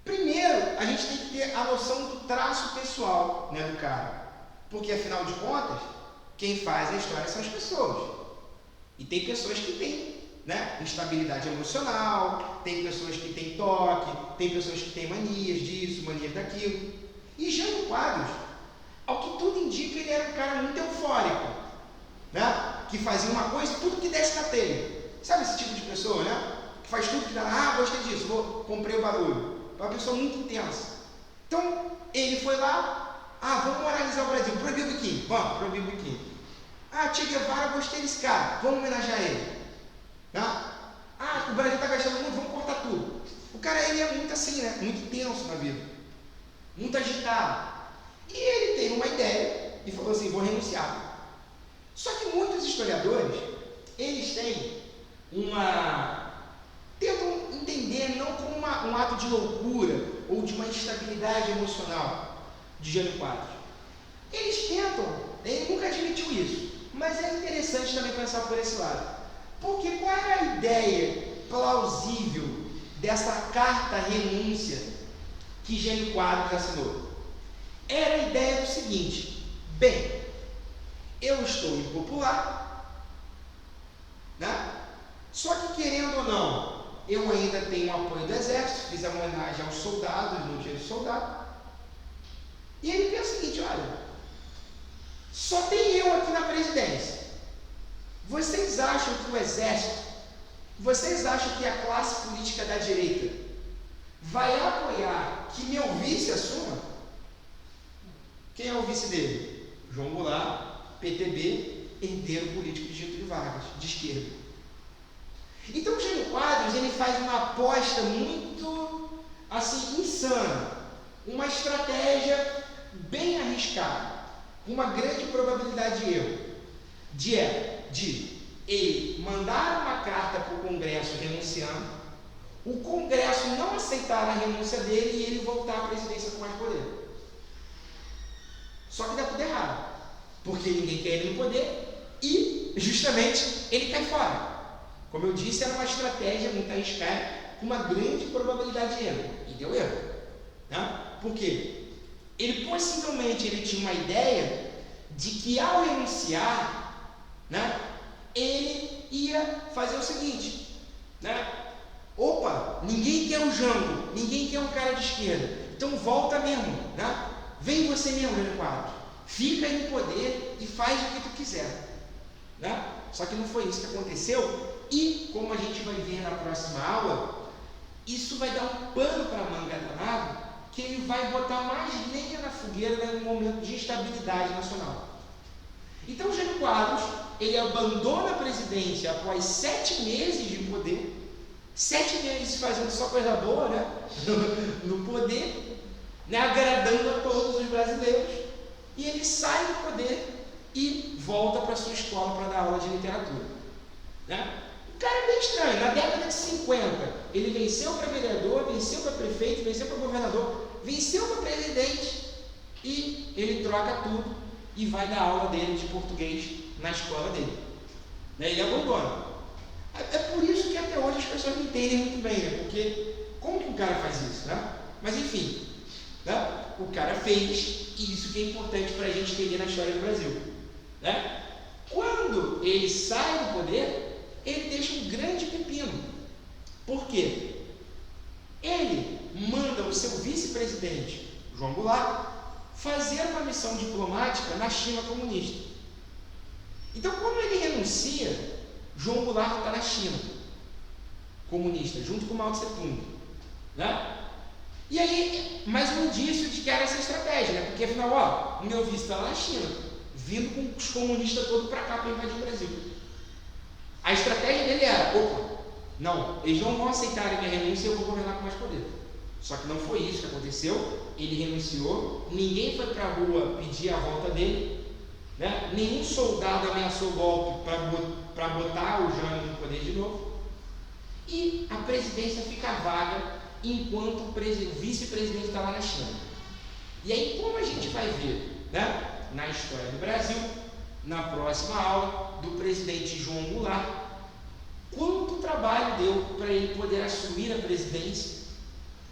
Primeiro, a gente tem que ter a noção do traço pessoal, do cara, porque afinal de contas, quem faz a história são as pessoas. E tem pessoas que têm instabilidade emocional, tem pessoas que têm toque, tem pessoas que têm manias disso, manias daquilo. E Jânio Quadros, ao que tudo indica, ele era um cara muito eufórico, que fazia uma coisa e tudo que desce na telha. Sabe esse tipo de pessoa, que faz tudo que dá, gostei disso, comprei o barulho. É uma pessoa muito intensa. Então, ele foi lá, vamos moralizar o Brasil, proibir o biquíni, vamos, proibir o biquíni. Che Guevara, gostei desse cara, vamos homenagear ele. O Brasil está gastando muito, vamos cortar tudo. O cara, ele é muito assim, muito intenso na vida, muito agitado. E ele teve uma ideia e falou assim: vou renunciar. Só que muitos historiadores, eles tentam entender não como um ato de loucura ou de uma instabilidade emocional de Jânio Quadros. Eles tentam, ele nunca admitiu isso, mas é interessante também pensar por esse lado. Porque qual era a ideia plausível dessa carta renúncia que Jânio Quadros assinou? Era a ideia do seguinte: bem, eu estou impopular, só que querendo ou não, eu ainda tenho o apoio do exército, fiz a homenagem aos soldados no dia do soldado. E ele pensa o seguinte: olha, só tem eu aqui na presidência. Vocês acham que o exército, vocês acham que a classe política da direita vai apoiar que meu vice assuma? Quem é o vice dele? João Goulart, PTB, herdeiro político de Getúlio Vargas, de esquerda. Então o Jânio Quadros, ele faz uma aposta muito insana, uma estratégia bem arriscada, com uma grande probabilidade de erro, de ele mandar uma carta para o Congresso renunciando, o Congresso não aceitar a renúncia dele e ele voltar à presidência com mais poder. Só que dá tudo errado, porque ninguém quer ele no poder e justamente ele cai fora. Como eu disse, era uma estratégia muito arriscada, com uma grande probabilidade de erro, e deu erro. Por quê? Ele possivelmente tinha uma ideia de que ao renunciar, ele ia fazer o seguinte: ninguém quer o Jango, ninguém quer um cara de esquerda, então volta mesmo, vem você mesmo, Jânio Quadros, fica aí no poder e faz o que tu quiser, né? Só que não foi isso que aconteceu, e como a gente vai ver na próxima aula, isso vai dar um pano para a manga danado, que ele vai botar mais lenha na fogueira num momento de instabilidade nacional. Então, Jânio Quadros, ele abandona a presidência após 7 meses de poder, 7 meses fazendo só coisa boa, né? no poder, né? Agradando a todos os brasileiros, e ele sai do poder e volta para a sua escola para dar aula de literatura, né? O cara é bem estranho. Na década de 50, ele venceu para vereador, venceu para prefeito, venceu para governador, venceu para presidente, e ele troca tudo e vai dar aula dele de português na escola dele, né? Ele abandona. É por isso que até hoje as pessoas não entendem muito bem, né? Porque como que o cara faz isso, né? Mas enfim, né? O cara fez, e isso que é importante para a gente entender na história do Brasil, né? Quando ele sai do poder, ele deixa um grande pepino. Por quê? Ele manda o seu vice-presidente, João Goulart, fazer uma missão diplomática na China comunista. Então, quando ele renuncia, João Goulart está na China comunista, junto com Mao Tse Tung, né? E aí, mais um indício de que era essa estratégia, né? Porque afinal, ó, o meu vice está lá na China, vindo com os comunistas todos para cá para invadir o Brasil. A estratégia dele era, opa, não, eles não vão aceitar a minha renúncia e eu vou governar com mais poder. Só que não foi isso que aconteceu. Ele renunciou, ninguém foi para a rua pedir a volta dele, né? Nenhum soldado ameaçou golpe para botar o Jânio no poder de novo, e a presidência fica vaga enquanto o vice-presidente está lá na China. E aí, como a gente vai ver, né, na história do Brasil, na próxima aula, do presidente João Goulart, quanto trabalho deu para ele poder assumir a presidência,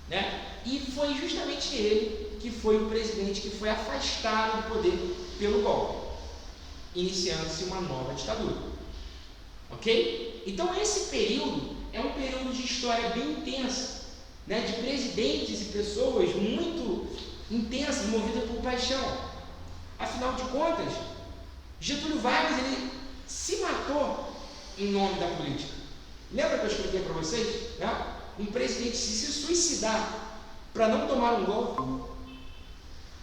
né? E foi justamente ele que foi o presidente que foi afastado do poder pelo golpe, iniciando-se uma nova ditadura. Ok? Então esse período é um período de história bem intensa, né? De presidentes e pessoas muito intensas, movidas por paixão. Afinal de contas, Getúlio Vargas, ele se matou em nome da política. Lembra que eu expliquei para vocês, né? Um presidente se suicidar para não tomar um golpe,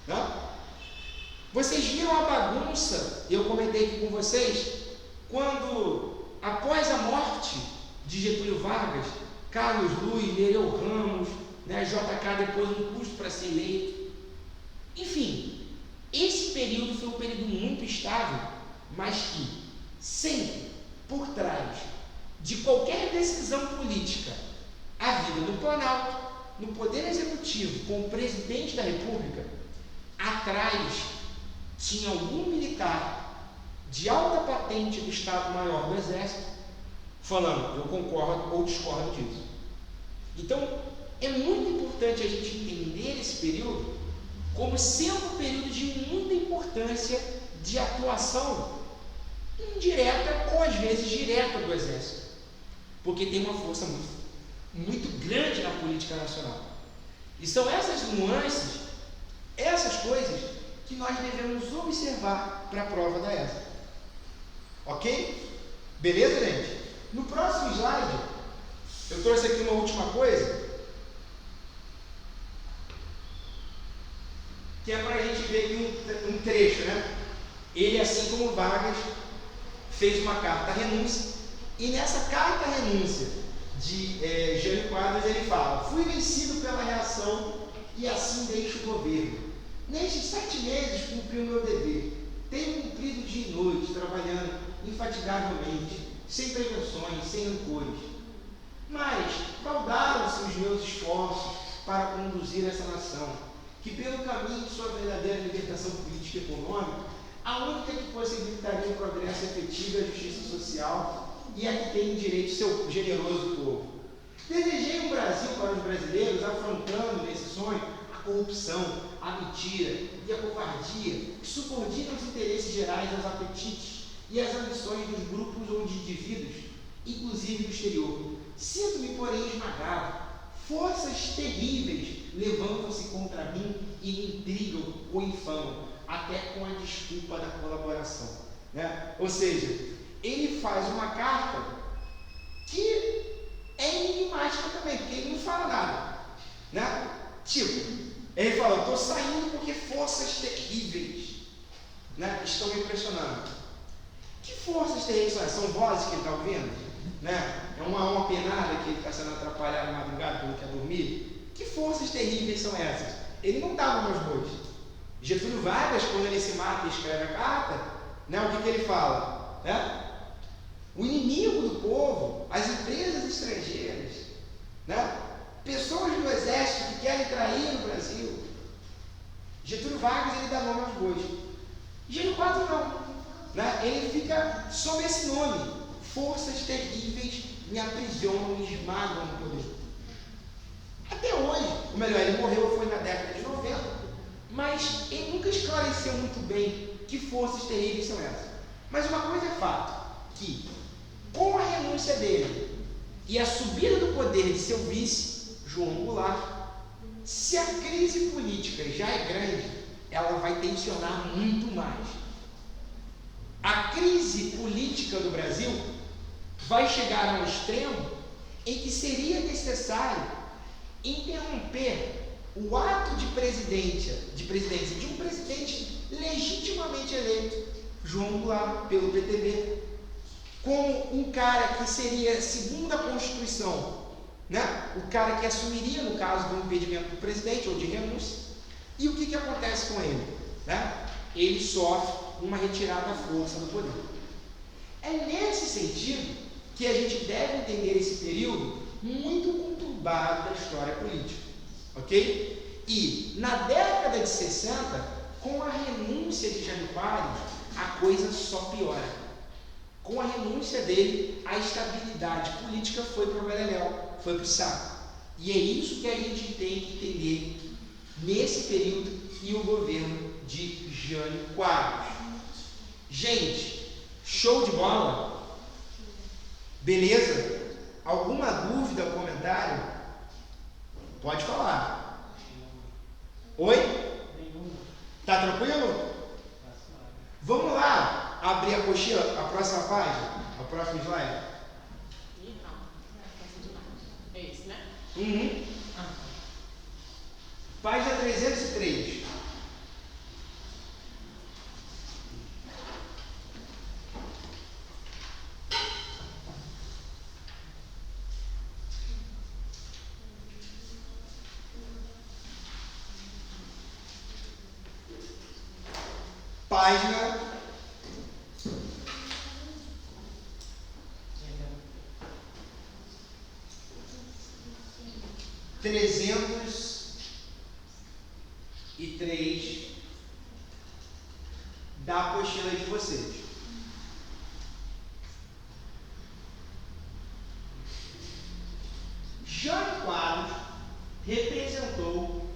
né? Vocês viram a bagunça, eu comentei aqui com vocês, quando após a morte de Getúlio Vargas, Carlos Luiz, Nereu Ramos, né, JK depois um custo para ser eleito, enfim, esse período foi um período muito estável, mas que sempre por trás de qualquer decisão política, a vida no Planalto, no Poder Executivo, com o Presidente da República, atrás tinha algum militar de alta patente do Estado-Maior do Exército, falando, eu concordo ou discordo disso. Então, é muito importante a gente entender esse período como sendo um período de muita importância de atuação indireta ou às vezes direta do Exército, porque tem uma força muito grande na política nacional. E são essas nuances, essas coisas que nós devemos observar para a prova da ESA. Ok? Beleza, gente? No próximo slide, eu trouxe aqui uma última coisa, que é para a gente ver aqui um trecho, né? Ele, assim como Vargas, fez uma carta renúncia, e nessa carta renúncia de Jânio Quadros, ele fala: fui vencido pela reação e assim deixo o governo. Nestes 7 meses cumpri o meu dever. Tenho cumprido dia e noite, trabalhando infatigavelmente, sem prevenções, sem rancores. Mas baldaram-se os meus esforços para conduzir essa nação, que pelo caminho de sua verdadeira libertação política e econômica, a única que possibilitaria o progresso efetivo e a justiça social, e a que tem direito seu generoso povo. Desejei um Brasil para os brasileiros, afrontando nesse sonho a corrupção, a mentira e a covardia, que subordinam os interesses gerais aos apetites e às ambições dos grupos ou de indivíduos, inclusive do exterior. Sinto-me, porém, esmagado. Forças terríveis levantam-se levantam-se contra mim e me intrigam ou infamam, até com a desculpa da colaboração. Né? Ou seja, ele faz uma carta que é enigmática também, porque ele não fala nada. Né? Tipo, ele fala, eu estou saindo porque forças terríveis, né, estão me pressionando. Que forças terríveis são essas? São vozes que ele está ouvindo? Né? É uma penada que ele está sendo atrapalhado na madrugada quando quer dormir? Que forças terríveis são essas? Ele não estava nos bois. Getúlio Vargas, quando ele se mata e escreve a carta, né, o que ele fala? Né? O inimigo do povo, as empresas estrangeiras, né? Pessoas do exército que querem trair o Brasil. Getúlio Vargas, ele dá nome aos bois. Gênio 4 não. Né? Ele fica sob esse nome. Forças terríveis me aprisionam, me esmagam no poder. Até hoje, ou melhor, ele morreu foi na década de 90, mas ele nunca esclareceu muito bem que forças terríveis são essas. Mas uma coisa é fato, que com a renúncia dele e a subida do poder de seu vice, João Goulart, se a crise política já é grande, ela vai tensionar muito mais. A crise política do Brasil vai chegar a um extremo em que seria necessário interromper o ato de presidência de um presidente legitimamente eleito, João Goulart, pelo PTB, como um cara que seria, segundo a Constituição, né, o cara que assumiria no caso do impedimento do presidente ou de renúncia. E o que acontece com ele? Né? Ele sofre uma retirada à força do poder. É nesse sentido que a gente deve entender esse período muito conturbado da história política. Ok? E na década de 60, com a renúncia de Jânio Quadros, a coisa só piora. Com a renúncia dele, a estabilidade política foi para o beleléu, foi para o saco. E é isso que a gente tem que entender nesse período e o governo de Jânio Quadros. Gente, show de bola? Beleza? Alguma dúvida ou comentário? Pode falar. Oi? Tá tranquilo? Vamos lá. Abrir a apostila, a próxima página, a próxima slide. É esse, né? Uhum. Página 303. Página 303 da apostila de vocês. Jânio Quadros representou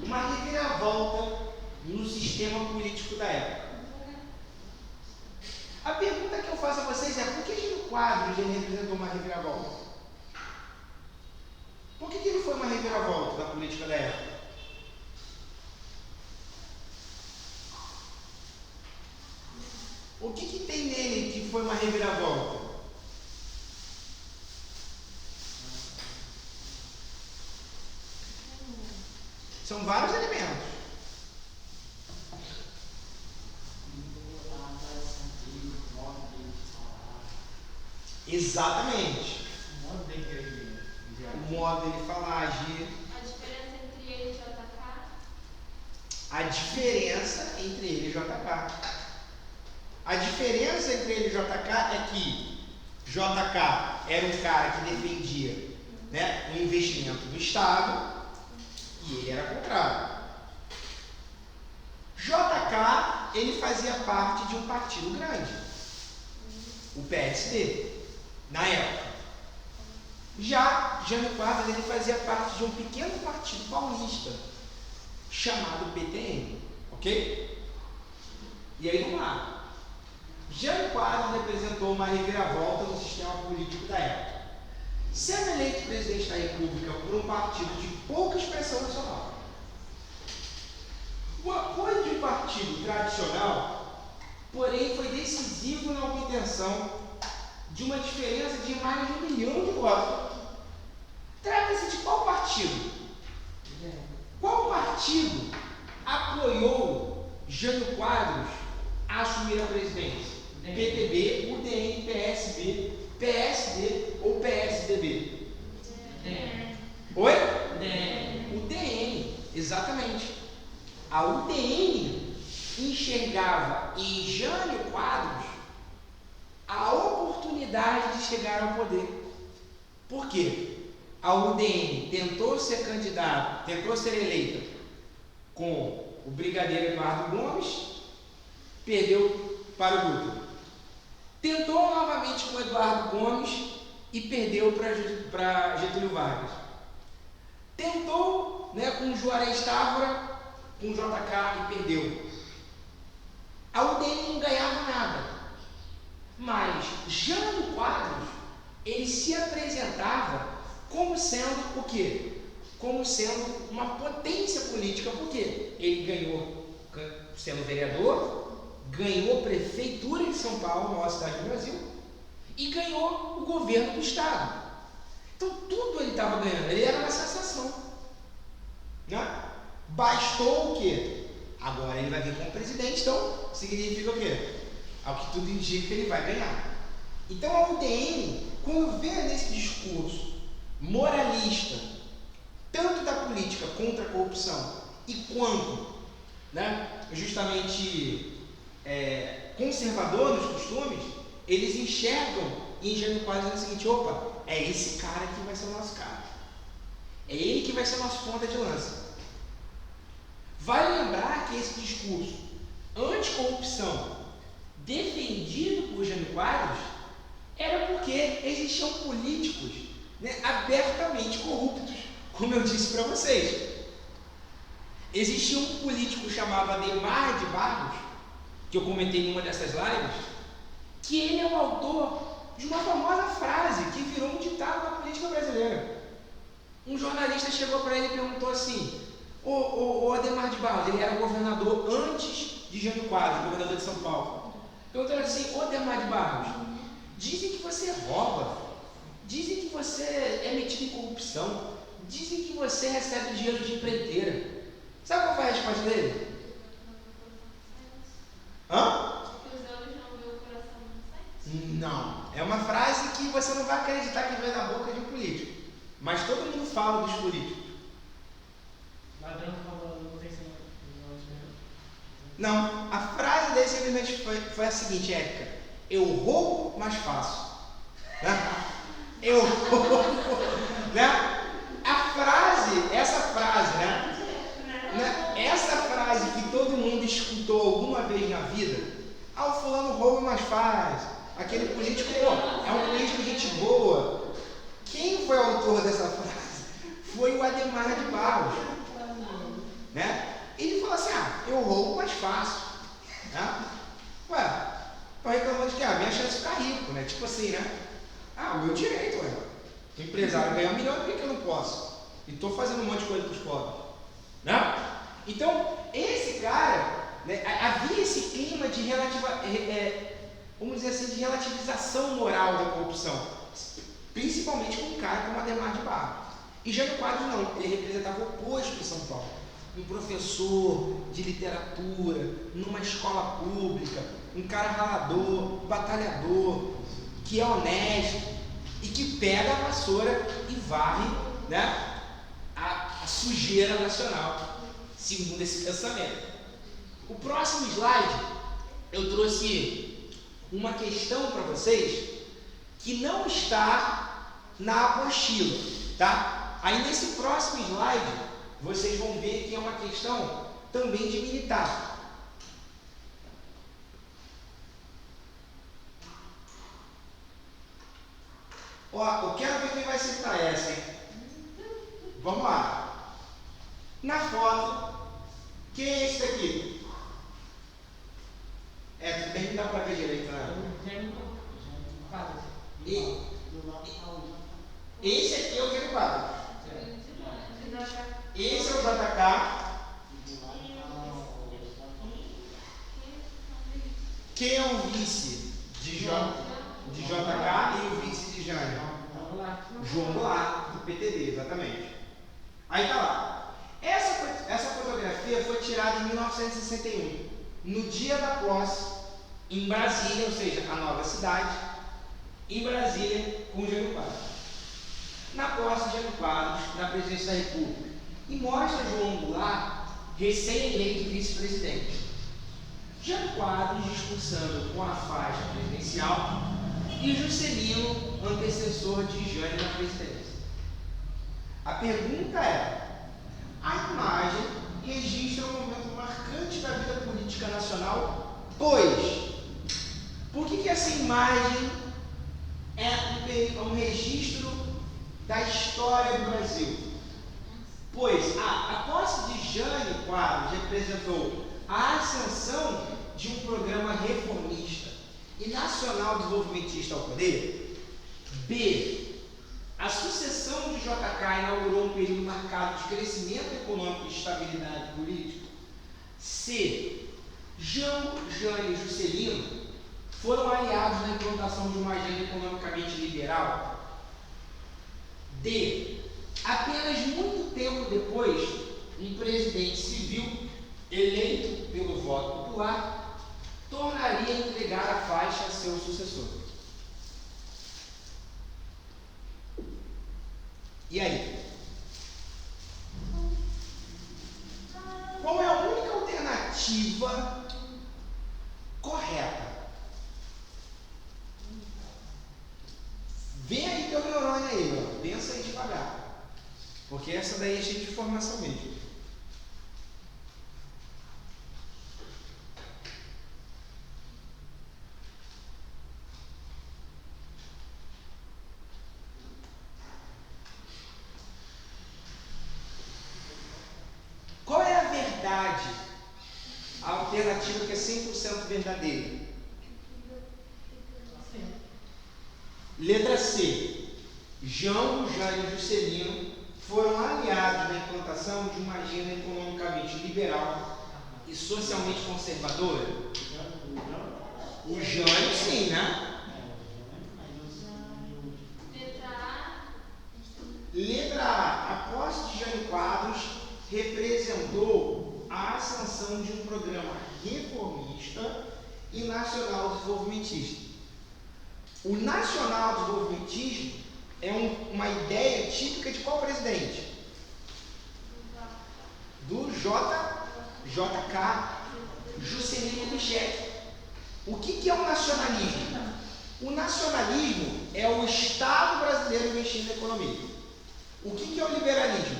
uma reviravolta no sistema político da época. A pergunta que eu faço a vocês é: por que Jânio Quadros ele representou uma reviravolta? Por que ele foi uma reviravolta da política da época? O que tem nele que foi uma reviravolta? São vários elementos. Exatamente. O modo dele falar, agir. A diferença entre ele e JK? A diferença entre ele e JK. A diferença entre ele e JK é que JK era um cara que defendia, né, o investimento do Estado e ele era contrário. JK, ele fazia parte de um partido grande, o PSD, na época. Já Jânio Quadros, ele fazia parte de um pequeno partido paulista, chamado PTN, ok? E aí vamos lá. Jânio Quadros representou uma reviravolta no sistema político da época. Sendo eleito presidente da República por um partido de pouca expressão nacional, atenção de uma diferença de mais de 1 milhão de votos. Trata-se de qual partido? Qual partido apoiou Jânio Quadros a assumir a presidência? PTB, UDN, PSB, PSD ou PSDB? Oi? UDN, exatamente. A UDN enxergava em Jânio Quadros a oportunidade de chegar ao poder. Por quê? A UDN tentou ser candidata, tentou ser eleita com o brigadeiro Eduardo Gomes, perdeu para o Dutra. Tentou novamente com o Eduardo Gomes e perdeu para Getúlio Vargas. Tentou, com Juarez Távora, com JK e perdeu. A UDN não ganhava nada. Mas Jânio Quadros, ele se apresentava como sendo o quê? Como sendo uma potência política. Por quê? Ele ganhou sendo vereador, ganhou prefeitura de São Paulo, maior cidade do Brasil, e ganhou o governo do estado. Então tudo ele estava ganhando, ele era uma sensação. Né? Bastou o quê? Agora ele vai vir como presidente, então significa o quê? Ao que tudo indica que ele vai ganhar. Então a UDN, quando vê nesse discurso moralista, tanto da política contra a corrupção e quanto justamente conservador nos costumes, eles enxergam em Jânio Quadros o seguinte: opa, é esse cara que vai ser o nosso cara, é ele que vai ser o nosso ponta de lança. Vale lembrar que esse discurso anticorrupção defendido por Jânio Quadros era porque existiam políticos abertamente corruptos, como eu disse para vocês. Existia um político chamado Adhemar de Barros, que eu comentei em uma dessas lives, que ele é o autor de uma famosa frase que virou um ditado na política brasileira. Um jornalista chegou para ele e perguntou assim: o Adhemar de Barros, ele era governador antes de Jânio Quadros, governador de São Paulo. Perguntou assim: ô Adhemar de Barros, dizem que você rouba, dizem que você é metido em corrupção, dizem que você recebe dinheiro de empreiteira. Sabe qual foi a resposta dele? Hã? Não. É uma frase que você não vai acreditar que vem da boca de um político. Mas todo mundo fala dos políticos. Não. A frase dele simplesmente foi a seguinte, Érica: eu roubo, mas faço. Eu roubo. Essa frase que todo mundo escutou alguma vez na vida: o fulano rouba, mas faz. Aquele político, é um político de gente boa. Quem foi o autor dessa frase? Foi o Adhemar de Barros. Ele falou assim: eu roubo, mas faço. Ué, estou reclamando de que a minha chance de ficar rico, tipo assim, o meu direito, o empresário ganha 1 milhão, por que eu não posso? E estou fazendo um monte de coisa para os pobres. Então, esse cara, havia esse clima de vamos dizer assim, de relativização moral da corrupção, principalmente com um cara como Adhemar de Barros. E Jânio Quadros não, ele representava o oposto em São Paulo. Um professor de literatura, numa escola pública, um cara ralador, batalhador, que é honesto e que pega a vassoura e varre a sujeira nacional, segundo esse pensamento. O próximo slide, eu trouxe uma questão para vocês que não está na apostila, tá? Aí nesse próximo slide, vocês vão ver que é uma questão também de militar. Eu quero ver quem vai citar essa, hein? Vamos lá. Na foto, quem é esse daqui? Tudo bem que dá para ver direito, Esse aqui é o Jânio Quadros. Esse é o JK. Quem é o vice de Jânio? De JK e o vice de Jânio? João Goulart, do PTB, exatamente. Aí tá lá. Essa fotografia foi tirada em 1961, no dia da posse, em Brasília, ou seja, a nova cidade, em Brasília, com Jânio Quadros. Na posse de Jânio Quadros, na presidência da República. E mostra João Goulart, recém-eleito vice-presidente. Jânio Quadros discursando com a faixa presidencial e Juscelino, antecessor de Jânio na presidência. A pergunta é: a imagem registra um momento marcante da vida política nacional, pois, por que essa imagem é um registro da história do Brasil? Pois a posse de Jânio Quadros representou a ascensão de um programa reformista e nacional desenvolvimentista ao poder. B. A sucessão de JK inaugurou um período marcado de crescimento econômico e estabilidade política. C. Jânio e Juscelino foram aliados na implantação de uma agenda economicamente liberal. D. Apenas muito tempo depois, um presidente civil eleito pelo voto popular tornaria a entregar a faixa a seu sucessor. E aí? Qual é a única alternativa correta? Vem aí teu neurônio aí, ó. Pensa aí devagar. Porque essa daí é cheia de informação mesmo. Qual é a verdade? A alternativa que é 100% verdadeira. Letra C. Jânio e Juscelino foram aliados na implantação de uma agenda economicamente liberal e socialmente conservadora. O Jânio, sim, né? Letra A. A posse de Jânio Quadros representou a ascensão de um programa reformista e nacional desenvolvimentista. O nacional desenvolvimentismo é uma ideia típica de qual presidente? Do JK Juscelino Kubitschek. O que é o nacionalismo? O nacionalismo é o Estado brasileiro investindo na economia. O que é o liberalismo?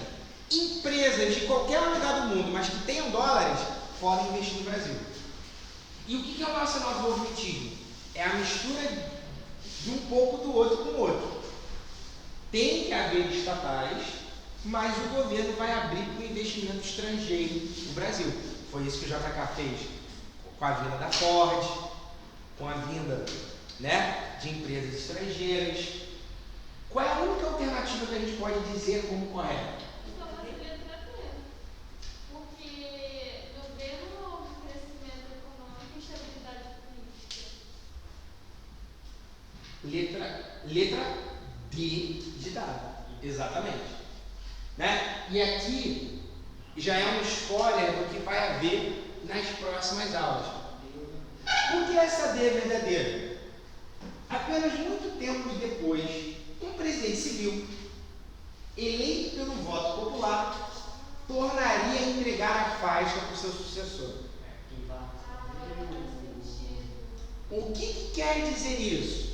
Empresas de qualquer lugar do mundo, mas que tenham dólares, podem investir no Brasil. E o que é o nacional desenvolvimentismo? É a mistura de um pouco do outro com o outro. Tem que haver estatais, mas o governo vai abrir para o investimento estrangeiro no Brasil. Foi isso que o JK fez com a vinda da Ford, com a vinda, né, de empresas estrangeiras. Qual é a única alternativa que a gente pode dizer como correta? Só fazer letra B. Porque governo houve crescimento econômico e estabilidade política. Letra D de dado. Exatamente. Né? E aqui já é um spoiler do que vai haver nas próximas aulas. Por que essa D é verdadeira? Apenas muito tempo depois, um presidente civil, eleito pelo voto popular, tornaria a entregar a faixa para o seu sucessor. O que quer dizer isso?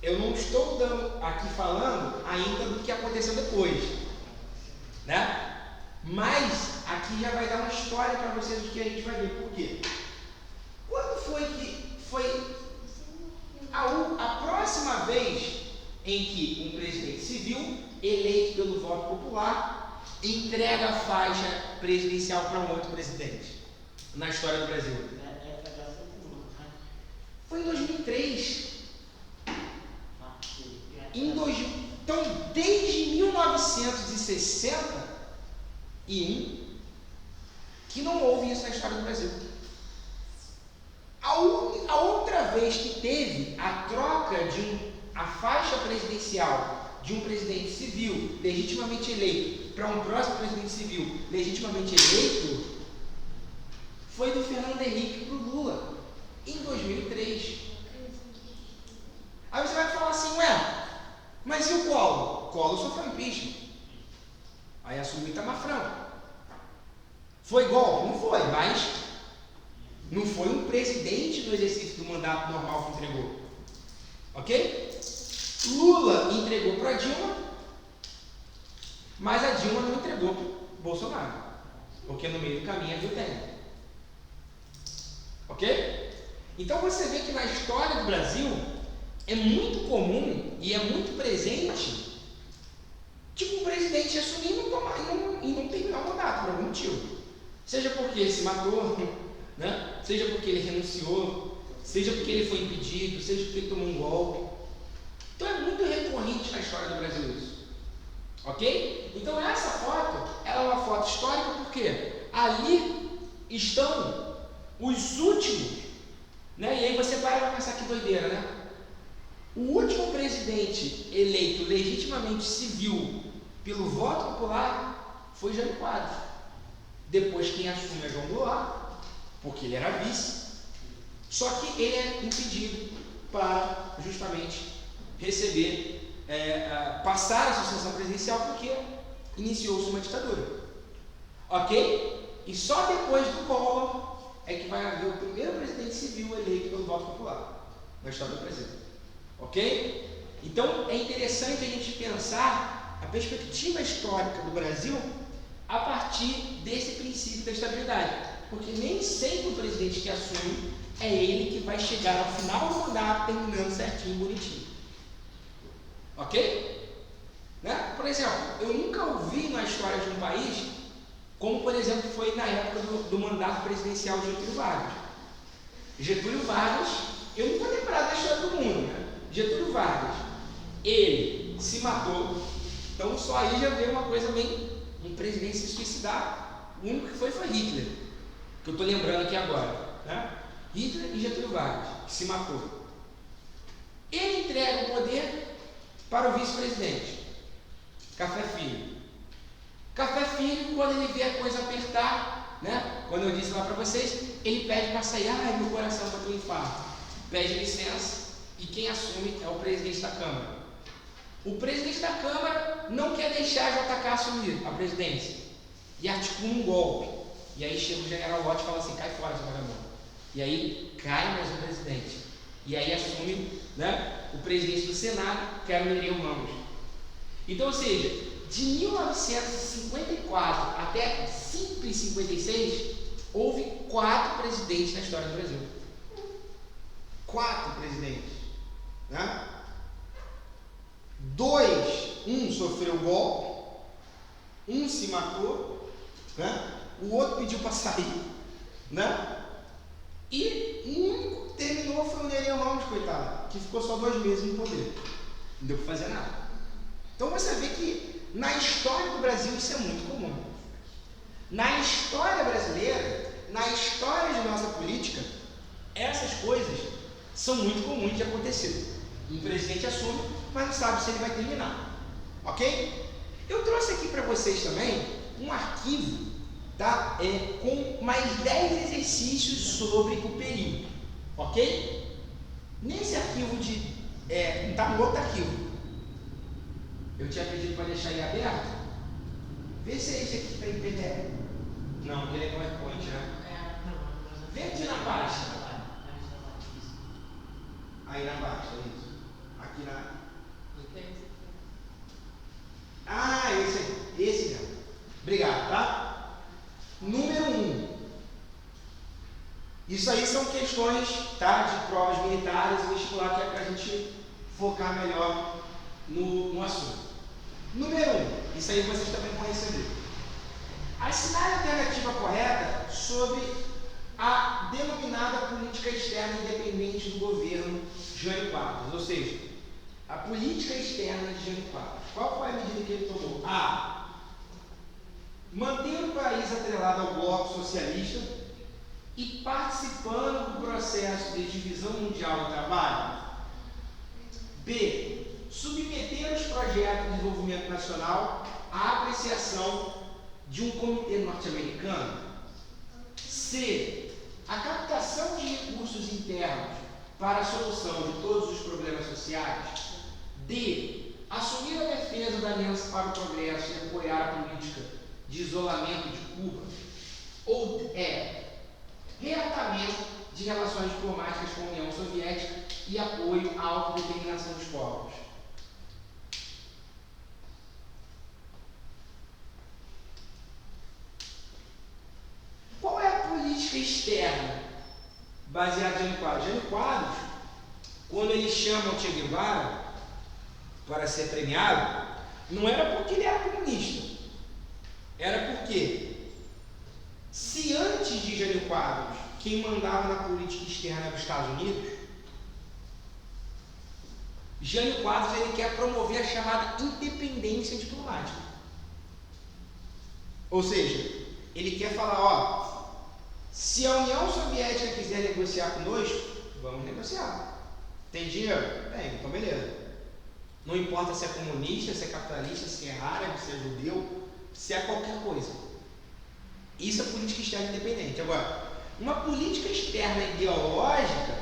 Eu não estou aqui falando ainda do que aconteceu depois, né? Mas aqui já vai dar uma história para vocês do que a gente vai ver. Por quê? Quando foi que foi a próxima vez em que um presidente civil, eleito pelo voto popular, entrega a faixa presidencial para um outro presidente na história do Brasil? Foi em 2003. Então, desde 1961, que não houve isso na história do Brasil. A outra vez que teve a troca troca a faixa presidencial de um presidente civil legitimamente eleito para um próximo presidente civil legitimamente eleito foi do Fernando Henrique para o Lula, em 2003. Aí você vai falar assim, ué, mas e o Collor? O Collor sofreu impeachment. Aí assumiu Itamar Franco. Foi golpe? Não foi, mas não foi um presidente no exercício do mandato normal que entregou. Ok? Lula entregou para a Dilma, mas a Dilma não entregou para o Bolsonaro, porque no meio do caminho havia o Temer. Ok? Então você vê que na história do Brasil é muito comum e é muito presente, tipo, um presidente assumir e não terminar o mandato por algum motivo. Seja porque ele se matou, né? Seja porque ele renunciou, seja porque ele foi impedido, seja porque ele tomou um golpe. Então é muito recorrente na história do Brasil isso. Ok? Então essa foto, ela é uma foto histórica porque ali estão os últimos, né? E aí você vai pensar que doideira, né? O último presidente eleito legitimamente civil pelo voto popular foi Jânio Quadros. Depois quem assume é João Goulart, porque ele era vice, só que ele é impedido para justamente receber, passar a sucessão presidencial porque iniciou-se uma ditadura. Ok? E só depois do Collor é que vai haver o primeiro presidente civil eleito pelo voto popular na história do Brasil. Ok? Então é interessante a gente pensar a perspectiva histórica do Brasil a partir desse princípio da estabilidade, porque nem sempre o presidente que assume é ele que vai chegar ao final do mandato terminando certinho, bonitinho. Ok? Né? Por exemplo, eu nunca ouvi na história de um país, como por exemplo foi na época do mandato presidencial de Getúlio Vargas. Getúlio Vargas, eu não vou lembrar da história do mundo, né? Getúlio Vargas, ele se matou, então só aí já veio uma coisa bem, um presidente se suicidar. O único que foi Hitler, que eu estou lembrando aqui agora, né? Hitler e Getúlio Vargas, que se matou. Ele entrega o poder para o vice-presidente, Café Filho. Café Filho, quando ele vê a coisa apertar, né? Quando eu disse lá para vocês, ele pede para sair, meu coração bateu um infarto, pede licença, e quem assume é o presidente da Câmara. O presidente da Câmara não quer deixar a JK assumir a presidência e articula um golpe. E aí chega o general Lott e fala assim, cai fora, seu vagabundo. E aí cai mais o presidente. E aí assume, né, o presidente do Senado, que era o Nereu Ramos. Então, ou seja, de 1954 até 1956, houve 4 presidentes na história do Brasil. 4 presidentes. Né? 1 sofreu golpe, 1 se matou, né? O outro pediu para sair, né? E o único que terminou foi o Nereu Ramos, coitado, que ficou só 2 meses no poder, não deu para fazer nada. Então você vê que na história do Brasil isso é muito comum. Na história brasileira, na história de nossa política, essas coisas são muito comuns de acontecer. Um presidente assume, mas não sabe se ele vai terminar. Ok? Eu trouxe aqui para vocês também um arquivo, tá? Com mais 10 exercícios sobre o período. Ok? Nesse arquivo está no outro arquivo. Eu tinha pedido para deixar ele aberto. Vê se é esse aqui para PDF. Não, ele é PowerPoint, né? Vê aqui na pasta. Aí na pasta, é isso. Aqui na. Esse mesmo. Obrigado, tá? Número 1. Isso aí são questões, tá, de provas militares e vestibular, que é para a gente focar melhor no assunto. Número 1. Isso aí vocês também vão receber. Assinar a alternativa correta sobre a denominada política externa independente do governo Jânio Quadros, ou seja, a política externa de Jânio Quadros. Qual foi a medida que ele tomou? A. Manter o país atrelado ao bloco socialista e participando do processo de divisão mundial do trabalho. B. Submeter os projetos de desenvolvimento nacional à apreciação de um comitê norte-americano. C. A captação de recursos internos para a solução de todos os problemas sociais. D. Assumir a defesa da Aliança para o Progresso e apoiar a política de isolamento de Cuba. Ou E. Reatamento de relações diplomáticas com a União Soviética e apoio à autodeterminação dos povos. Qual é a política externa baseada em Jânio Quadros? Jânio Quadros, quando ele chama o Che Guevara para ser premiado, não era porque ele era comunista, era porque, se antes de Jânio Quadros, quem mandava na política externa era os Estados Unidos, Jânio Quadros ele quer promover a chamada independência diplomática. Ou seja, ele quer falar, ó, se a União Soviética quiser negociar conosco, vamos negociar. Tem dinheiro? Tem, então beleza. Não importa se é comunista, se é capitalista, se é árabe, se é judeu, se é qualquer coisa. Isso é política externa independente. Agora, uma política externa ideológica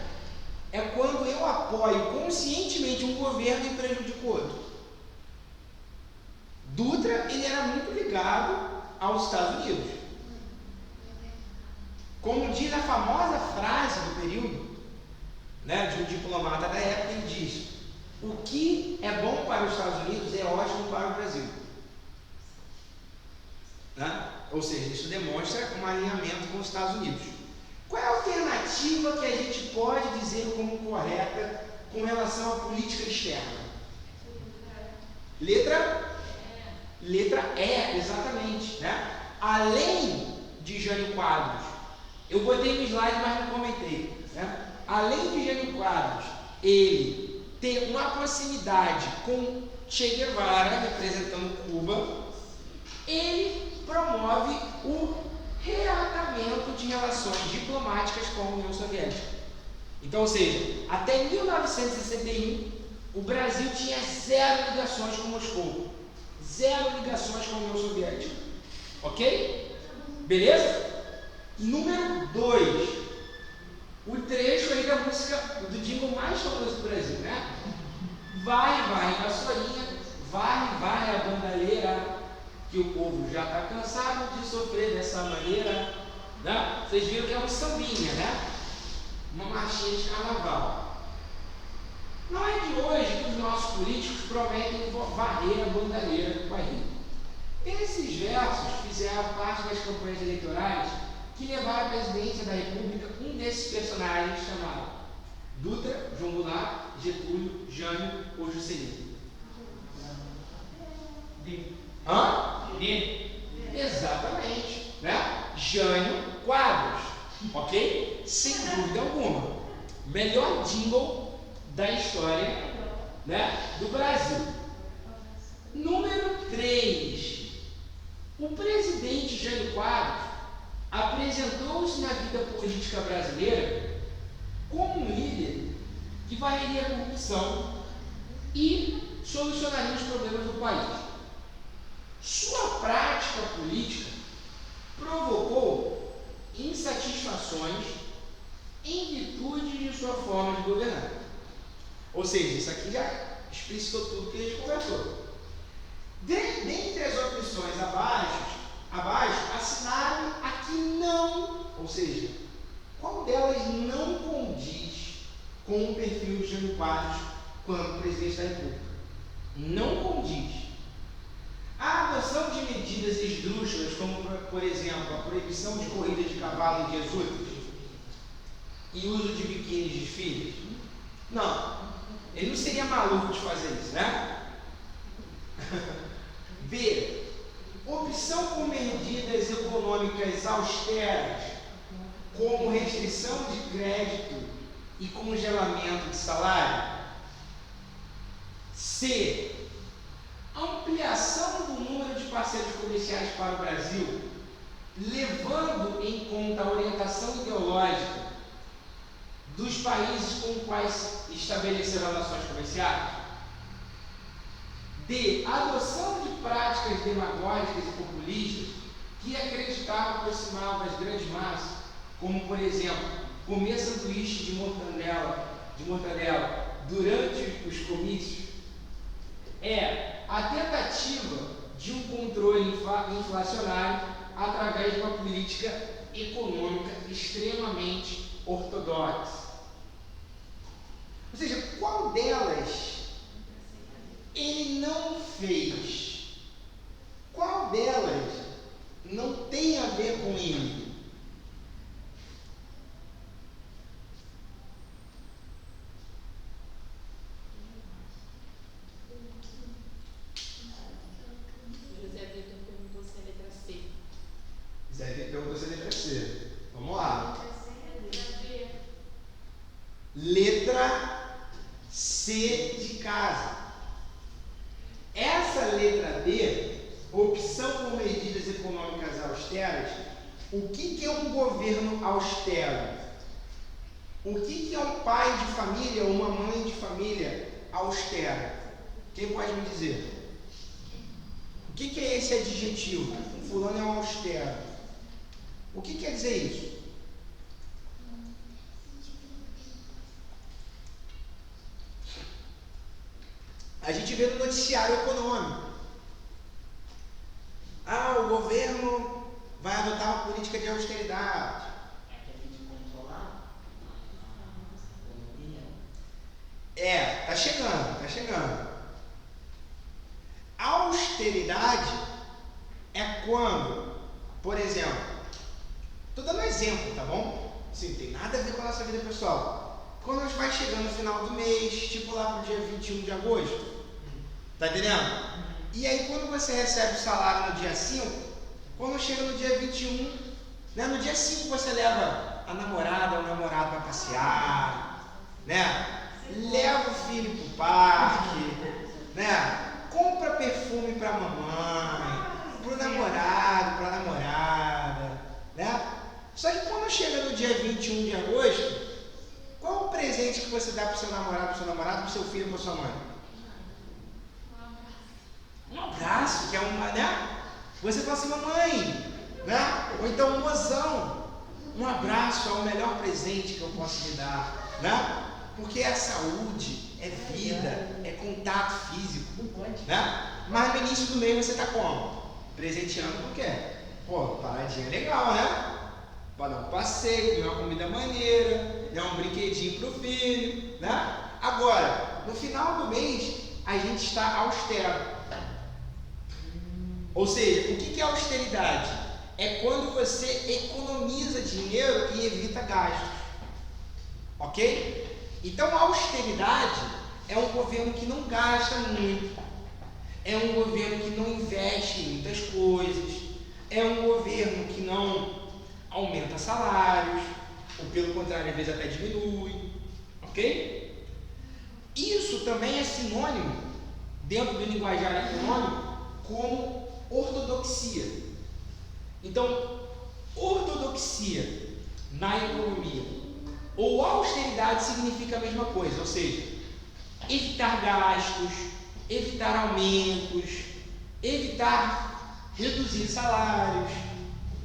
é quando eu apoio conscientemente um governo e prejudico o outro. Dutra, ele era muito ligado aos Estados Unidos. Como diz a famosa frase do período, né, de um diplomata da época, ele diz: o que é bom para os Estados Unidos é ótimo para o Brasil. Né? Ou seja, isso demonstra um alinhamento com os Estados Unidos. Qual é a alternativa que a gente pode dizer como correta com relação à política externa? Letra E, exatamente. Né? Além de Jânio Quadros, eu botei no slide, mas não comentei. Né? Além de Jânio Quadros, ele ter uma proximidade com Che Guevara, representando Cuba, ele promove o reatamento de relações diplomáticas com a União Soviética. Então, ou seja, até 1961, o Brasil tinha 0 ligações com Moscou. 0 ligações com a União Soviética. Ok? Beleza? Número 2. O trecho aí da música, do jingle mais famoso do Brasil, né? Vai, vassourinha, vai a bandalheira, que o povo já está cansado de sofrer dessa maneira. Né? Vocês viram que é um sambinha, né? Uma marchinha de carnaval. Não é de hoje que os nossos políticos prometem varrer a bandalheira do país. Esses versos fizeram parte das campanhas eleitorais que levaram à presidência da República um desses personagens chamado Dutra, João Goulart, Getúlio, Jânio ou Juscelino. Exatamente. Né? Jânio Quadros. Ok? Sem dúvida alguma. Melhor jingle da história, né, do Brasil. Número 3. O presidente Jânio Quadros apresentou-se na vida política brasileira como um líder que varreria a corrupção e solucionaria os problemas do país. Sua prática política provocou insatisfações em virtude de sua forma de governar. Ou seja, isso aqui já explicitou tudo que a gente conversou. Dentre as opções abaixo, assinale a que não, ou seja, qual delas não condiz com o perfil de Jânio Quadros quanto presidente da República. Não condiz. A adoção de medidas esdrúxulas, como, por exemplo, a proibição de corrida de cavalo em dias úteis e uso de biquíni de desfiles, não. Ele não seria maluco de fazer isso, né? B. Opção por medidas econômicas austeras, como restrição de crédito e congelamento de salário. C. Ampliação do número de parceiros comerciais para o Brasil, levando em conta a orientação ideológica dos dos países com os quais estabeleceram relações comerciais. D. Adoção de práticas demagógicas e populistas que acreditavam aproximar das grandes massas, como, por exemplo, comer sanduíche de mortadela durante os comícios. É a tentativa de um controle inflacionário através de uma política econômica extremamente ortodoxa. Ou seja, qual delas ele não fez? Qual delas não tem a ver com ele? José Vitor perguntou se é letra C. Zé Vitor perguntou se é letra C. Vamos lá. Letra C de casa. Essa letra D, opção por medidas econômicas austeras, o que é um governo austero? O que é um pai de família ou uma mãe de família austera? Quem pode me dizer? O que é esse adjetivo? O fulano é um austero. O que quer dizer isso? A gente vê no noticiário econômico. O governo vai adotar uma política de austeridade. É aquele de controlar a economia. Tá chegando. Austeridade é quando, por exemplo, estou dando um exemplo, tá bom? Assim, não tem nada a ver com a nossa vida pessoal. Quando a gente vai chegando no final do mês, tipo lá pro dia 21 de agosto, tá entendendo? E aí quando você recebe o salário no dia 5, quando chega no dia 21, né, no dia 5 você leva a namorada ou o namorado para passear, né? Leva o filho pro parque, né? Compra perfume pra mamãe, pro namorado, pra namorada, né? Só que quando chega no dia 21 de agosto, qual o presente que você dá pro seu namorado, pro seu filho, pra sua mãe? Um abraço, que é uma, né? Você fala assim, mamãe, né? Ou então um mozão. Um abraço é o melhor presente que eu posso lhe dar, né? Porque é saúde, é vida, é contato físico, né? Mas no início do mês você tá como? Presenteando por quê? Paradinha legal, né? Para dar um passeio, comer uma comida maneira, dar um brinquedinho pro filho, né? Agora, no final do mês, a gente está austero. Ou seja, o que é austeridade? É quando você economiza dinheiro e evita gastos. Ok? Então a austeridade é um governo que não gasta muito, é um governo que não investe em muitas coisas, é um governo que não aumenta salários, ou pelo contrário, às vezes até diminui. Ok? Isso também é sinônimo, dentro do linguajar econômico, como ortodoxia. Então, ortodoxia na economia ou austeridade significa a mesma coisa, ou seja, evitar gastos, evitar aumentos, evitar reduzir salários,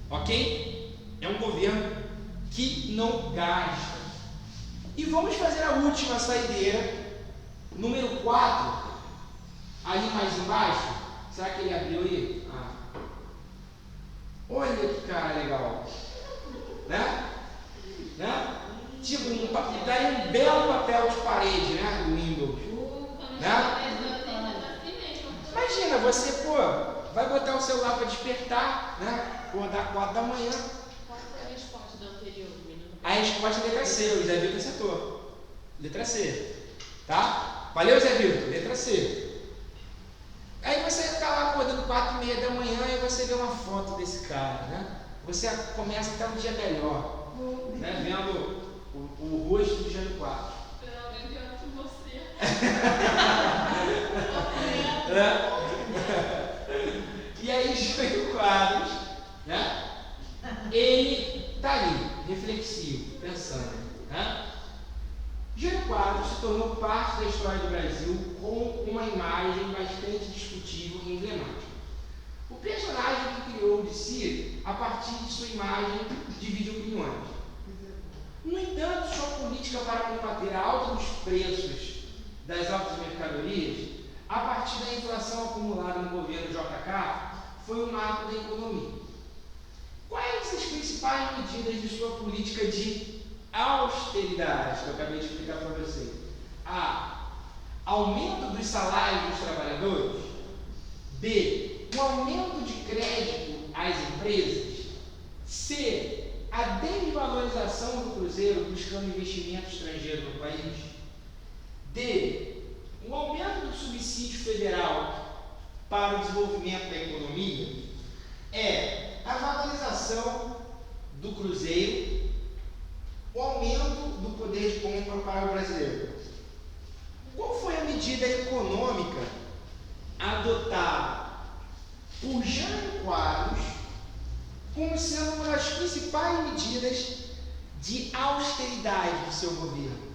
ok? É um governo que não gasta. E vamos fazer a última saideira, número 4, ali mais embaixo. Será que ele abriu aí? Olha que cara legal, né? Tipo, daí um belo papel de parede, né? Do Windows, né? Imagina, você, vai botar o celular para despertar, né? Dar 4 da manhã. Qual foi a resposta do anterior? A resposta é letra C, o Zé Vitor acertou. Letra C, tá? Valeu, Zé Vitor, letra C. Aí você está lá acordando 4h30 da manhã e você vê uma foto desse cara, né? Você começa a ter um dia melhor, né? Vendo o rosto do Jânio Quadros. Pelo menos eu que você. E aí Jânio Quadros, né? Ele está ali, reflexivo, pensando, né? Jânio Quadros se tornou parte da história do Brasil com uma imagem bastante discutível e emblemática. O personagem que criou de si, a partir de sua imagem, divide opiniões. No entanto, sua política para combater a alta dos preços das altas mercadorias, a partir da inflação acumulada no governo JK, foi um marco da economia. Quais as principais medidas de sua política de austeridade, que eu acabei de explicar para vocês? A. Aumento dos salários dos trabalhadores. B. Um aumento de crédito às empresas. C. A desvalorização do cruzeiro buscando investimento estrangeiro no país. D. Um aumento do subsídio federal para o desenvolvimento da economia. E. A valorização do cruzeiro, o aumento do poder de compra para o brasileiro. Qual foi a medida econômica adotada por Jânio Quadros como sendo uma das principais medidas de austeridade do seu governo?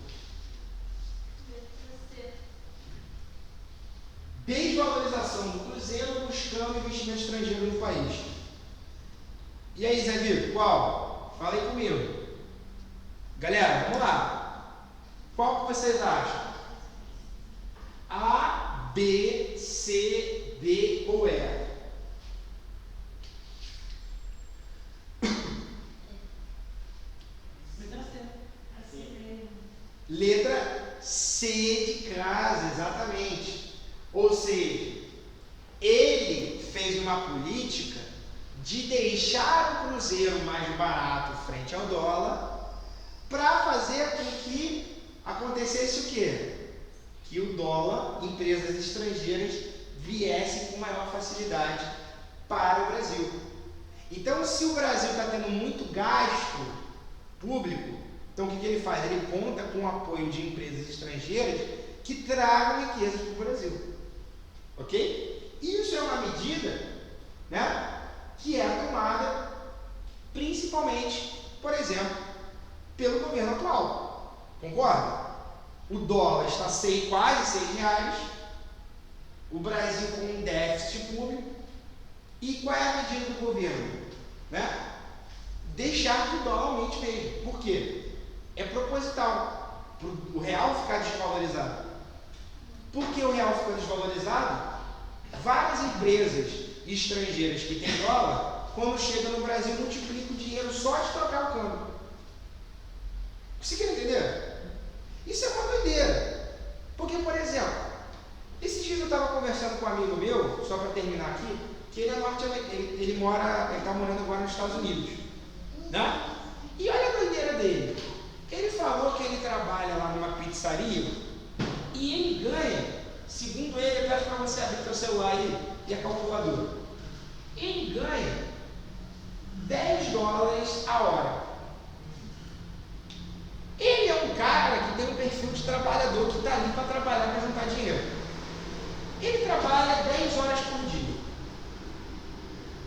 Desvalorização do cruzeiro buscando investimento estrangeiro no país. E aí, Zé Vitor, qual? Fala aí comigo. Galera, vamos lá. Qual que vocês acham? A, B, C, D ou E? Letra C de casa, exatamente. Ou seja, ele fez uma política de deixar o cruzeiro mais barato frente ao dólar para fazer com que acontecesse o quê? Que o dólar, empresas estrangeiras, viessem com maior facilidade para o Brasil. Então, se o Brasil está tendo muito gasto público, então o que ele faz? Ele conta com o apoio de empresas estrangeiras que tragam riquezas para o Brasil. Ok? Isso é uma medida, né, que é tomada principalmente, por exemplo, pelo governo atual. Concorda? O dólar está quase R$6, o Brasil com um déficit público. E qual é a medida do governo? Né? Deixar que o dólar aumente mesmo. Por quê? É proposital, para o real ficar desvalorizado. Por que o real ficou desvalorizado? Várias empresas estrangeiras que têm dólar, quando chegam no Brasil, multiplicam o dinheiro só de trocar o câmbio. Conseguiram entender? Isso é uma doideira. Porque, por exemplo, esses dias eu estava conversando com um amigo meu, só para terminar aqui, que ele é ele está morando agora nos Estados Unidos. Né? E olha a doideira dele. Ele falou que ele trabalha lá numa pizzaria e ele ganha, segundo ele, eu peço para você abrir seu celular aí e a calculadora. Ele ganha $10 a hora. Ele é um cara que tem um perfil de trabalhador que está ali para trabalhar, para juntar dinheiro. Ele trabalha 10 horas por dia.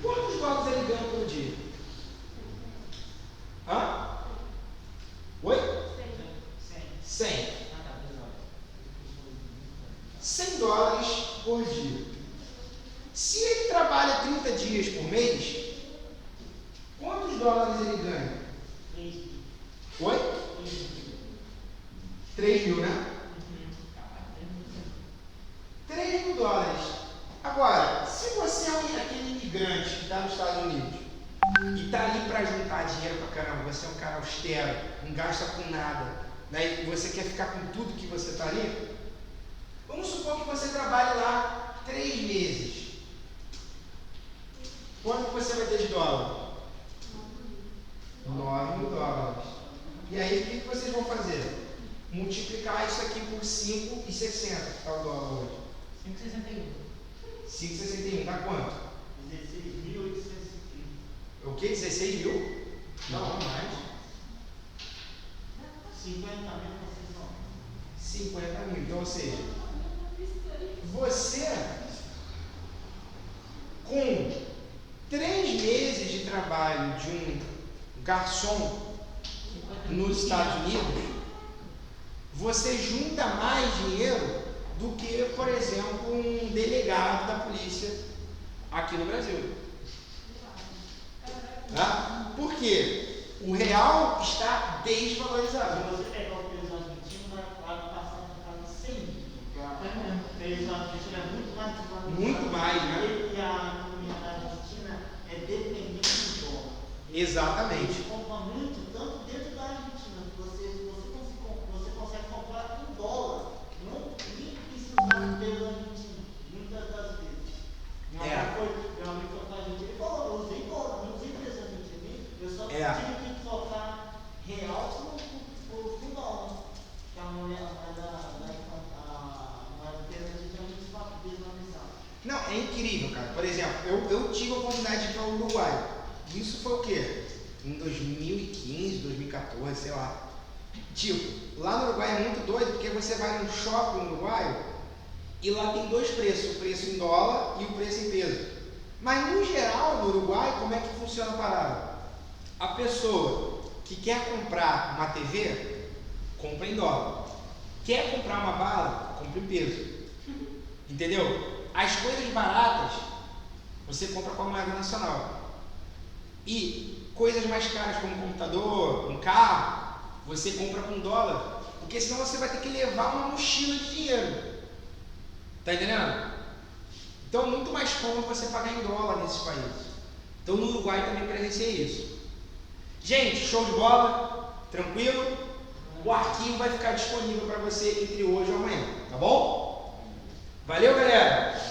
Quantos dólares ele ganha por dia? Hã? Oi? 100. $100 por dia. Se ele trabalha 30 dias por mês, quantos dólares ele ganha? 8? 3 mil, né? $3.000. Agora, se você é aquele imigrante que está nos Estados Unidos e está ali para juntar dinheiro para caramba, você é um cara austero, não gasta com nada, né? E você quer ficar com tudo que você está ali, vamos supor que você trabalhe lá 3 meses. Quanto que você vai ter de dólar? $9.000. E aí, o que vocês vão fazer? Multiplicar isso aqui por 5,60, que está o dólar hoje. 5,61. Dá quanto? 16.830. O que? 16 mil? Não, mais. 50 mil. 50 mil. Então, ou seja, você com 3 meses de trabalho de um garçom nos Estados Unidos, você junta mais dinheiro do que, por exemplo, um delegado da polícia aqui no Brasil. Tá? Por quê? O real está desvalorizado. Se você pegar o peso argentino, vai passar para 100 mil. O peso argentino é muito mais desvalorizado. Muito mais, né? E a economia da Argentina é dependente do dólar. Exatamente. Você compra muito, tanto dentro da Argentina, que você consegue comprar em dólar, não nem precisar do peso argentino, muitas das vezes. Meu amigo foi pra Argentina e falou, eu usei dólar, não usei peso argentino, eu só tive que trocar real por dólar. Que a moeda peso argentino é muito desvalorizada. Não, é incrível, cara. Por exemplo, eu tive a oportunidade de ir para o Uruguai. Isso foi o quê? Em 2015, 2014, sei lá. Tipo, lá no Uruguai é muito doido porque você vai num shopping no Uruguai e lá tem dois preços, o preço em dólar e o preço em peso. Mas no geral, no Uruguai, como é que funciona a parada? A pessoa que quer comprar uma TV, compra em dólar. Quer comprar uma bala, compra em peso. Entendeu? As coisas baratas, você compra com a moeda nacional. E coisas mais caras como um computador, um carro, você compra com dólar, porque senão você vai ter que levar uma mochila de dinheiro. Tá entendendo? Então é muito mais cômodo você pagar em dólar nesses países. Então no Uruguai também presenciei isso. Gente, show de bola, tranquilo? O arquivo vai ficar disponível para você entre hoje e amanhã, tá bom? Valeu, galera!